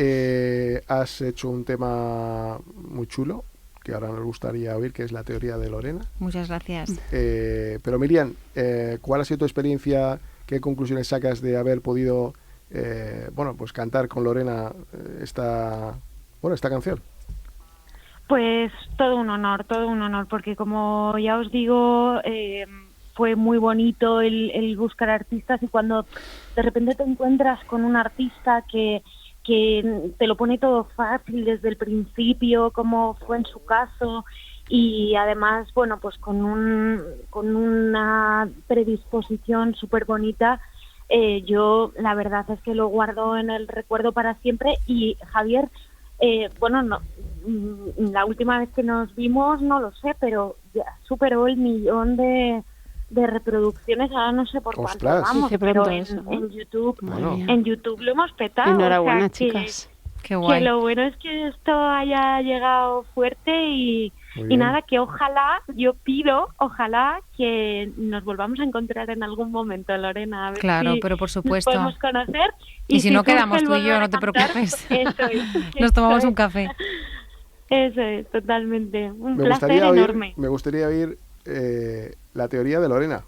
has hecho un tema muy chulo que ahora nos gustaría oír, que es la teoría de Lorena. Muchas gracias. Pero Miriam, ¿cuál ha sido tu experiencia? ¿Qué conclusiones sacas de haber podido pues cantar con Lorena esta canción? Pues todo un honor, porque como ya os digo, fue muy bonito el buscar artistas, y cuando de repente te encuentras con un artista que te lo pone todo fácil desde el principio, como fue en su caso, y además, bueno, pues con una predisposición súper bonita, yo la verdad es que lo guardo en el recuerdo para siempre. Y Javier, la última vez que nos vimos, no lo sé, pero ya superó el 1.000.000 de reproducciones, ahora no sé por cuánto vamos, pero en YouTube, en YouTube lo hemos petado. Enhorabuena, chicas. Qué guay. Que lo bueno es que esto haya llegado fuerte y nada, que ojalá que nos volvamos a encontrar en algún momento, Lorena. A ver, claro, pero por supuesto. Nos podemos conocer. Y si no quedamos tú y yo, no te preocupes. Nos tomamos un café. Eso es, totalmente. Un placer enorme. Me gustaría oír la teoría de Lorena.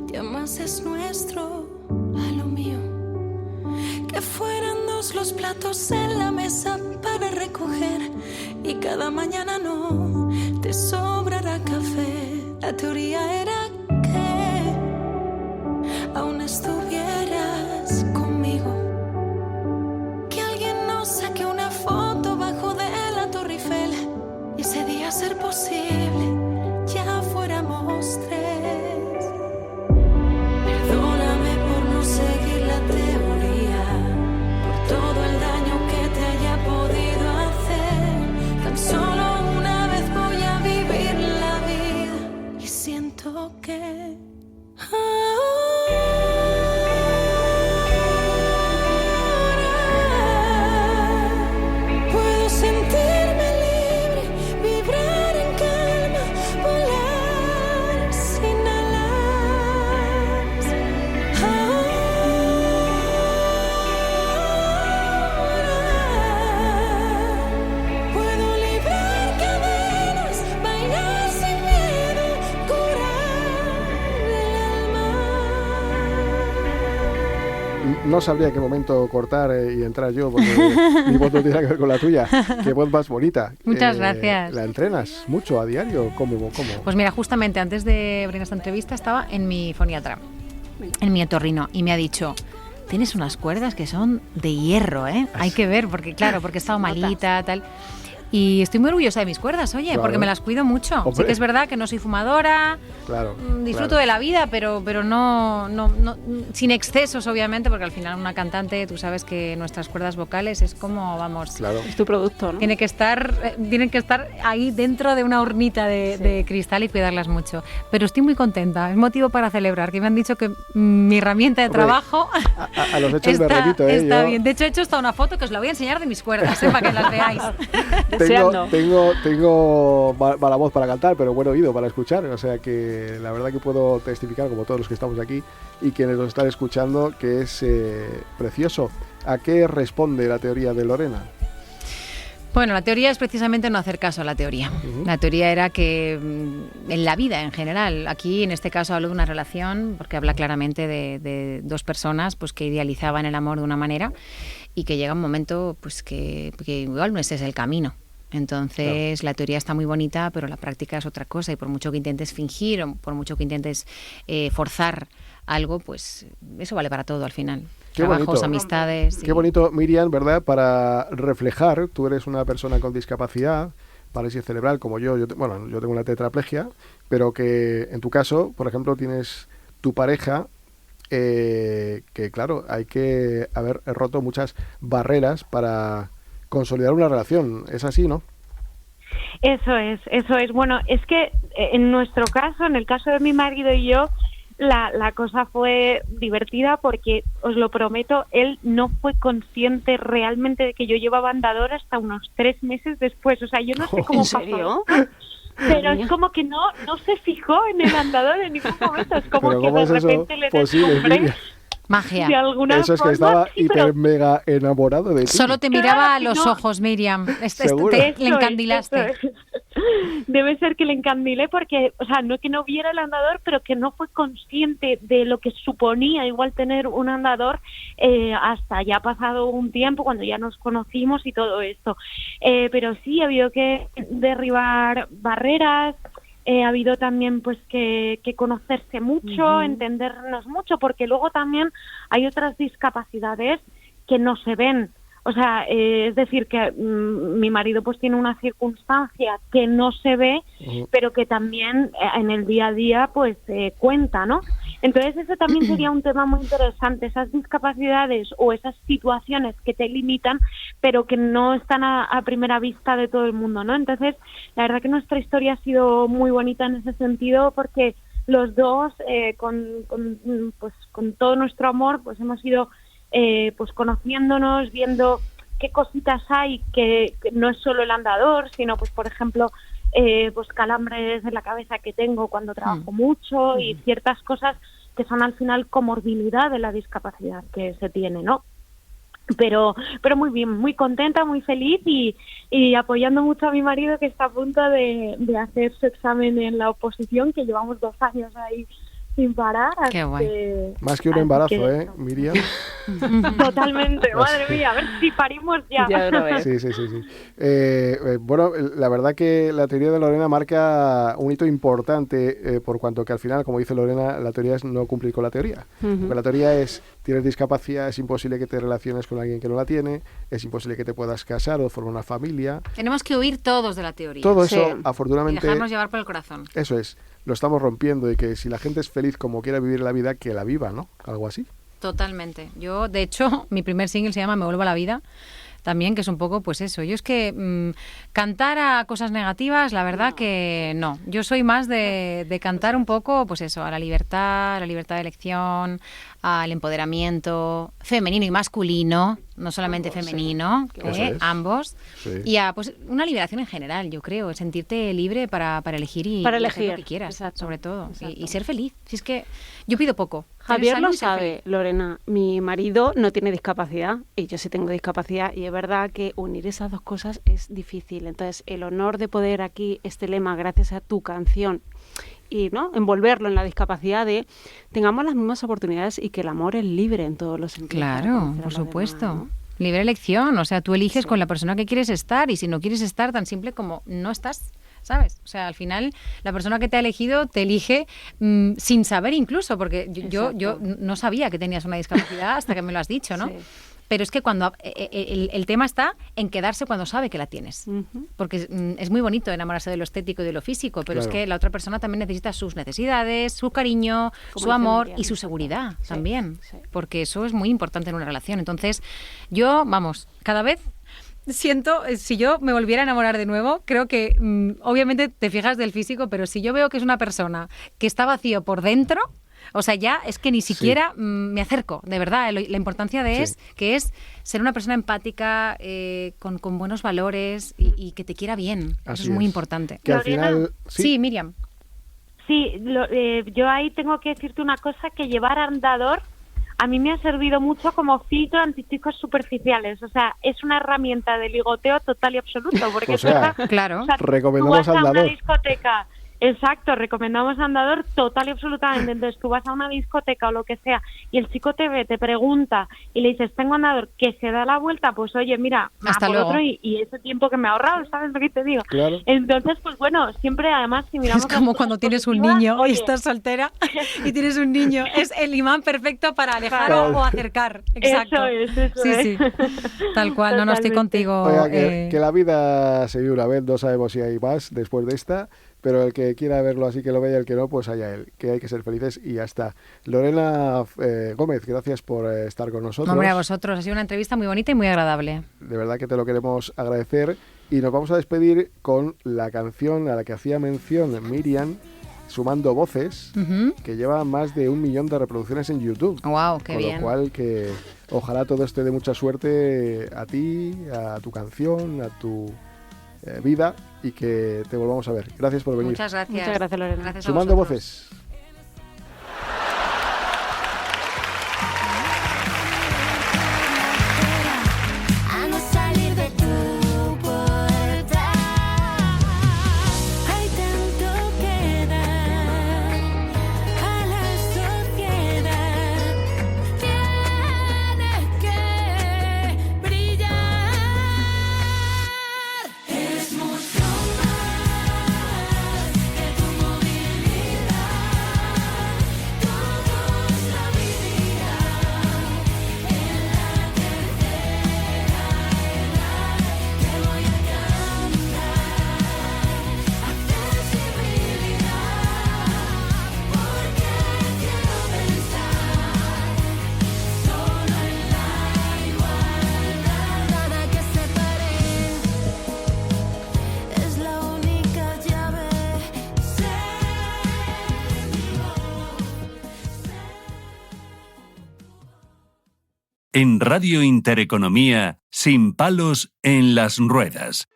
Te más es nuestro a lo mío, que fueran dos los platos en la mesa para recoger, y cada mañana no te sobrará café. La teoría era que aún estuvieras conmigo, que alguien nos saque una foto bajo de la Torre Eiffel, y ese día ser posible ya fuéramos 3. Perdóname por no seguir la teoría, por todo el daño que te haya podido hacer. Tan solo una vez voy a vivir la vida, y siento que puedo sentirme libre, vibrar en calma, volar sin alas. Puedo librar cadenas, bailar sin miedo, curar el alma. No sabría en qué momento cortar y entrar yo, porque mi voz no tiene que ver con la tuya. Qué voz más bonita. Muchas gracias. ¿La entrenas mucho a diario? ¿Cómo? Pues mira, justamente antes de venir a esta entrevista estaba en mi foniatra, en mi otorrino, y me ha dicho: tienes unas cuerdas que son de hierro, ¿eh? Hay que ver, porque he estado malita, tal. Y estoy muy orgullosa de mis cuerdas, oye, Claro. porque me las cuido mucho. Hombre. Sí que es verdad que no soy fumadora, Claro. disfruto claro. de la vida, pero no, sin excesos, obviamente, porque al final una cantante, tú sabes que nuestras cuerdas vocales es como, vamos, Claro. Es tu producto, ¿no? tienen que estar ahí dentro de una urnita de cristal y cuidarlas mucho. Pero estoy muy contenta, es motivo para celebrar, que me han dicho que mi herramienta de Hombre, trabajo A los hechos me remito, está Yo bien. De hecho, he hecho hasta una foto que os la voy a enseñar de mis cuerdas, para que las veáis. Deseando. tengo mala voz para cantar, pero buen oído para escuchar. O sea que la verdad que puedo testificar, como todos los que estamos aquí y quienes nos están escuchando, que es precioso. ¿A qué responde la teoría de Lorena? Bueno, la teoría es precisamente no hacer caso a la teoría. La teoría era que en la vida en general, aquí en este caso hablo de una relación, porque habla claramente de dos personas pues que idealizaban el amor de una manera y que llega un momento pues que igual no ese es el camino. Entonces la teoría está muy bonita, pero la práctica es otra cosa, y por mucho que intentes fingir o por mucho que intentes forzar algo, pues eso vale para todo al final. Qué Trabajos, bonito. amistades. Qué bonito, Miriam, ¿verdad? Para reflejar, tú eres una persona con discapacidad, parálisis cerebral, como yo tengo una tetraplegia, pero que en tu caso, por ejemplo, tienes tu pareja, que claro, hay que haber roto muchas barreras para consolidar una relación. ¿Es así, no? Eso es. Bueno, es que en nuestro caso, en el caso de mi marido y yo, la cosa fue divertida porque, os lo prometo, él no fue consciente realmente de que yo llevaba andador hasta unos 3 meses después. O sea, yo no sé cómo pasó. ¿En serio? Pero es como que no se fijó en el andador en ningún momento. Es como Pero que ¿cómo de es eso repente le posible, deslumbré Miriam? Magia. de alguna Eso es que forma. estaba Sí, pero hiper mega enamorado de ti. Solo te miraba Claro a que los no. ojos, Miriam. Seguro. Le Eso es, encandilaste. eso es. Debe ser que le encandilé porque, o sea, no que no viera el andador, pero que no fue consciente de lo que suponía igual tener un andador hasta ya pasado un tiempo, cuando ya nos conocimos y todo esto. Pero sí, ha habido que derribar barreras, ha habido también pues que conocerse mucho, entendernos mucho, porque luego también hay otras discapacidades que no se ven. O sea, es decir, que mi marido pues tiene una circunstancia que no se ve, pero que también en el día a día pues cuenta, ¿no? Entonces eso también sería un tema muy interesante, esas discapacidades o esas situaciones que te limitan, pero que no están a primera vista de todo el mundo, ¿no? Entonces, la verdad que nuestra historia ha sido muy bonita en ese sentido, porque los dos, con todo nuestro amor, pues hemos ido pues conociéndonos, viendo qué cositas hay, que no es solo el andador, sino pues por ejemplo pues calambres en la cabeza que tengo cuando trabajo mucho y ciertas cosas que son al final comorbilidad de la discapacidad que se tiene, ¿no? Pero muy bien, muy contenta, muy feliz y apoyando mucho a mi marido, que está a punto de hacer su examen en la oposición, que llevamos 2 años ahí sin parar. Qué guay. Más que un embarazo, Miriam? Totalmente, madre mía, a ver si parimos ya. Ya lo ves. Sí. Bueno, la verdad que la teoría de Lorena marca un hito importante, por cuanto que al final, como dice Lorena, la teoría es no cumplir con la teoría. Porque la teoría es, tienes discapacidad, es imposible que te relaciones con alguien que no la tiene, es imposible que te puedas casar o formar una familia. Tenemos que huir todos de la teoría. Todo Sí. eso, Y afortunadamente, dejarnos llevar por el corazón. eso es, lo estamos rompiendo, y que si la gente es feliz como quiera vivir la vida, que la viva, ¿no? Algo así. Totalmente. Yo, de hecho, mi primer single se llama Me vuelvo a la vida, también, que es un poco, pues eso. Yo es que cantar a cosas negativas, la verdad que no. Yo soy más de cantar un poco, pues eso, a la libertad de elección, al empoderamiento femenino y masculino, no solamente femenino, Eso es. ambos, Sí. y a pues una liberación en general, yo creo, sentirte libre para elegir y Para y hacer elegir, lo que quieras, exacto, sobre todo, exacto. y ser feliz. Si es que yo pido poco. Tener Javier salud lo y ser feliz. sabe, Lorena. Mi marido no tiene discapacidad y yo sí tengo discapacidad, y es verdad que unir esas dos cosas es difícil. Entonces, el honor de poder aquí, este lema, gracias a tu canción, y no envolverlo en la discapacidad de tengamos las mismas oportunidades y que el amor es libre en todos los sentidos. para Claro, conocer a por los supuesto. demás, ¿no? Libre elección, o sea, tú eliges Sí. con la persona que quieres estar, y si no quieres estar, tan simple como no estás, ¿sabes? O sea, al final la persona que te ha elegido te elige sin saber incluso, porque yo Exacto. no sabía que tenías una discapacidad hasta que me lo has dicho, ¿no? Sí. pero es que cuando el tema está en quedarse cuando sabe que la tienes. Porque es muy bonito enamorarse de lo estético y de lo físico, pero es que la otra persona también necesita sus necesidades, su cariño, su amor y su seguridad también, porque eso es muy importante en una relación. Entonces, yo, cada vez siento, si yo me volviera a enamorar de nuevo, creo que obviamente te fijas del físico, pero si yo veo que es una persona que está vacío por dentro, o sea, ya es que ni siquiera me acerco, de verdad. La importancia que es ser una persona empática, con buenos valores y que te quiera bien. Eso es muy importante. Que al final... Sí, Miriam. Sí, yo ahí tengo que decirte una cosa, que llevar andador a mí me ha servido mucho como filtro antichicos superficiales. O sea, es una herramienta de ligoteo total y absoluto. Porque claro. O sea, recomendamos tú vas andador. A una discoteca. Exacto, recomendamos andador total y absolutamente. Entonces tú vas a una discoteca o lo que sea y el chico te ve, te pregunta y le dices, tengo andador, que se da la vuelta, pues oye, mira, hasta por luego. otro y ese tiempo que me ha ahorrado, ¿sabes lo que te digo? Claro. Entonces, pues bueno, siempre además si miramos... Es como cuando tienes un niño y estás soltera y tienes un niño. Es el imán perfecto para alejar o acercar. Exacto. Eso es. Sí. Tal cual, no estoy contigo. Oiga, que la vida se vive una vez, no sabemos si hay más después de esta. Pero el que quiera verlo así que lo vea, el que no, pues allá él, que hay que ser felices y ya está. Lorena Gómez, gracias por estar con nosotros. Hombre, a vosotros, ha sido una entrevista muy bonita y muy agradable. De verdad que te lo queremos agradecer y nos vamos a despedir con la canción a la que hacía mención Miriam, Sumando Voces, que lleva más de 1 millón de reproducciones en YouTube. ¡Wow! ¡Qué bien! Con lo cual, que ojalá todo esto dé mucha suerte a ti, a tu canción, a tu vida y que te volvamos a ver. Gracias por venir. Muchas gracias. Muchas gracias, Lorena. Gracias a Sumando vosotros. Voces. En Radio Intereconomía, Sin palos en las ruedas.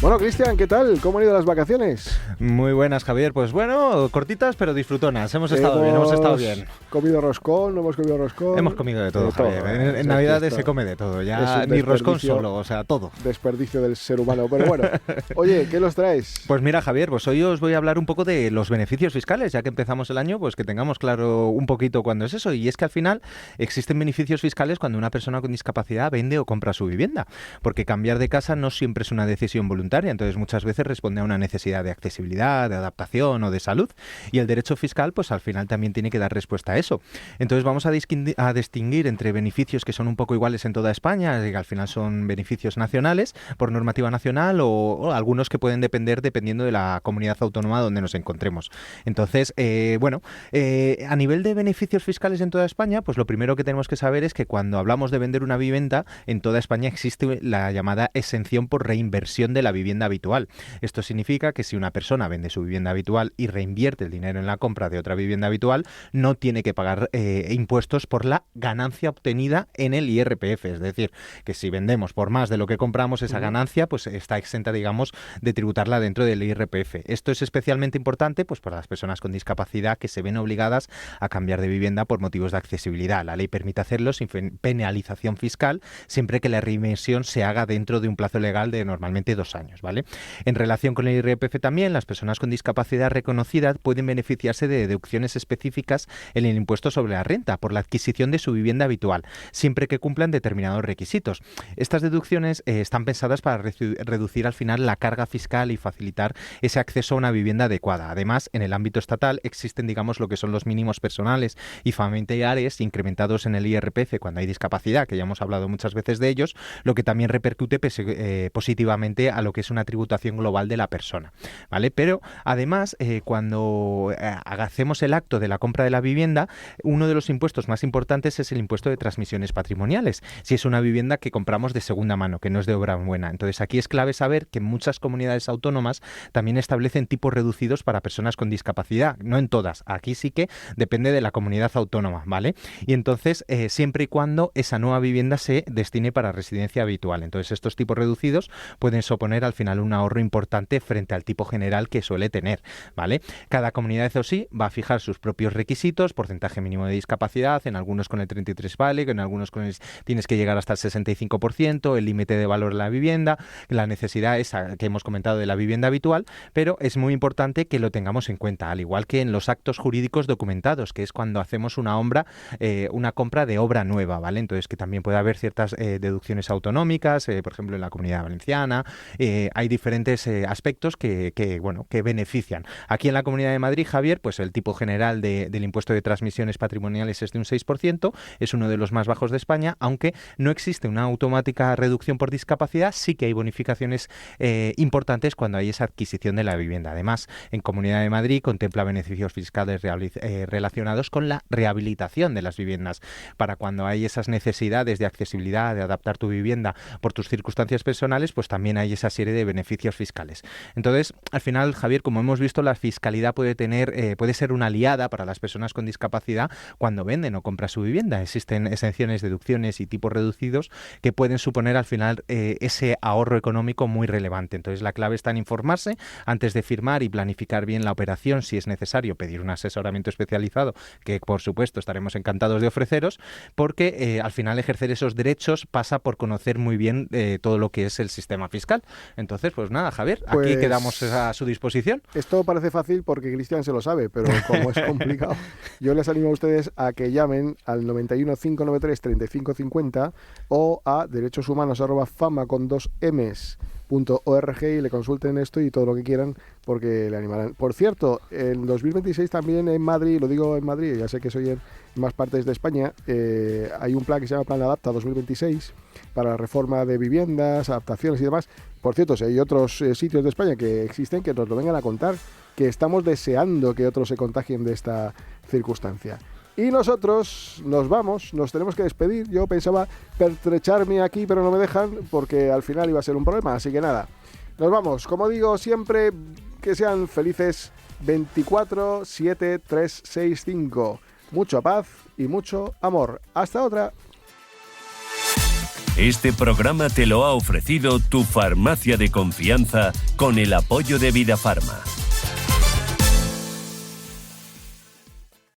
Bueno, Cristian, ¿qué tal? ¿Cómo han ido las vacaciones? Muy buenas, Javier. Pues bueno, cortitas pero disfrutonas. Hemos estado bien. ¿Comido roscón? ¿No hemos comido roscón? Hemos comido de todo, Javier. En Navidades se come de todo. Ya ni roscón solo, o sea, todo. Desperdicio del ser humano. Pero bueno, oye, ¿qué nos traes? Pues mira, Javier, pues hoy os voy a hablar un poco de los beneficios fiscales, ya que empezamos el año, pues que tengamos claro un poquito cuándo es eso. Y es que al final existen beneficios fiscales cuando una persona con discapacidad vende o compra su vivienda, porque cambiar de casa no siempre es una decisión voluntaria. Entonces muchas veces responde a una necesidad de accesibilidad, de adaptación o de salud, y el derecho fiscal pues al final también tiene que dar respuesta a eso. Entonces vamos a distinguir entre beneficios que son un poco iguales en toda España, que al final son beneficios nacionales por normativa nacional o algunos que pueden depender dependiendo de la comunidad autónoma donde nos encontremos. Entonces, a nivel de beneficios fiscales en toda España, pues lo primero que tenemos que saber es que cuando hablamos de vender una vivienda, en toda España existe la llamada exención por reinversión de la vivienda habitual. Esto significa que si una persona vende su vivienda habitual y reinvierte el dinero en la compra de otra vivienda habitual, no tiene que pagar impuestos por la ganancia obtenida en el IRPF. Es decir, que si vendemos por más de lo que compramos, esa ganancia pues está exenta, digamos, de tributarla dentro del IRPF. Esto es especialmente importante pues para las personas con discapacidad que se ven obligadas a cambiar de vivienda por motivos de accesibilidad. La ley permite hacerlo sin penalización fiscal siempre que la reinversión se haga dentro de un plazo legal de normalmente 2 años. años, ¿vale? En relación con el IRPF también, las personas con discapacidad reconocida pueden beneficiarse de deducciones específicas en el impuesto sobre la renta por la adquisición de su vivienda habitual, siempre que cumplan determinados requisitos. Estas deducciones están pensadas para reducir al final la carga fiscal y facilitar ese acceso a una vivienda adecuada. Además, en el ámbito estatal existen, digamos, lo que son los mínimos personales y familiares incrementados en el IRPF cuando hay discapacidad, que ya hemos hablado muchas veces de ellos, lo que también repercute positivamente a lo que es una tributación global de la persona, ¿vale? Pero además, cuando hacemos el acto de la compra de la vivienda, uno de los impuestos más importantes es el impuesto de transmisiones patrimoniales, si es una vivienda que compramos de segunda mano, que no es de obra buena. Entonces, aquí es clave saber que muchas comunidades autónomas también establecen tipos reducidos para personas con discapacidad, no en todas, aquí sí que depende de la comunidad autónoma, ¿vale? Y entonces, siempre y cuando esa nueva vivienda se destine para residencia habitual. Entonces, estos tipos reducidos pueden suponer al final un ahorro importante frente al tipo general que suele tener, ¿vale? Cada comunidad, eso sí, va a fijar sus propios requisitos, porcentaje mínimo de discapacidad, en algunos con el 33 vale, en algunos con tienes que llegar hasta el 65%, el límite de valor de la vivienda, la necesidad esa que hemos comentado de la vivienda habitual, pero es muy importante que lo tengamos en cuenta, al igual que en los actos jurídicos documentados, que es cuando hacemos una compra de obra nueva, ¿vale? Entonces, que también puede haber ciertas deducciones autonómicas, por ejemplo, en la Comunidad Valenciana, hay diferentes aspectos que benefician. Aquí en la Comunidad de Madrid, Javier, pues el tipo general del impuesto de transmisiones patrimoniales es de un 6%, es uno de los más bajos de España, aunque no existe una automática reducción por discapacidad, sí que hay bonificaciones importantes cuando hay esa adquisición de la vivienda. Además, en Comunidad de Madrid contempla beneficios fiscales relacionados con la rehabilitación de las viviendas, para cuando hay esas necesidades de accesibilidad, de adaptar tu vivienda por tus circunstancias personales, pues también hay esa serie de beneficios fiscales. Entonces, al final, Javier, como hemos visto, la fiscalidad puede ser una aliada para las personas con discapacidad cuando venden o compran su vivienda. Existen exenciones, deducciones y tipos reducidos que pueden suponer al final ese ahorro económico muy relevante. Entonces, la clave está en informarse antes de firmar y planificar bien la operación, si es necesario pedir un asesoramiento especializado, que por supuesto estaremos encantados de ofreceros, porque al final ejercer esos derechos pasa por conocer muy bien todo lo que es el sistema fiscal. Entonces, pues nada, Javier, aquí quedamos a su disposición. Esto parece fácil porque Cristian se lo sabe, pero como es complicado, yo les animo a ustedes a que llamen al 91 593 3550 o a derechoshumanos@fama.org y le consulten esto y todo lo que quieran, porque le animarán. Por cierto, en 2026 también en Madrid, lo digo en Madrid, ya sé que soy en más partes de España, hay un plan que se llama Plan Adapta 2026 para la reforma de viviendas, adaptaciones y demás. Por cierto, si hay otros sitios de España que existen, que nos lo vengan a contar, que estamos deseando que otros se contagien de esta circunstancia. Y nosotros nos vamos, nos tenemos que despedir. Yo pensaba pertrecharme aquí, pero no me dejan porque al final iba a ser un problema. Así que nada, nos vamos. Como digo siempre, que sean felices 24, 7, 3, 6, 5. Mucha paz y mucho amor. Hasta otra. Este programa te lo ha ofrecido tu farmacia de confianza con el apoyo de Vidafarma.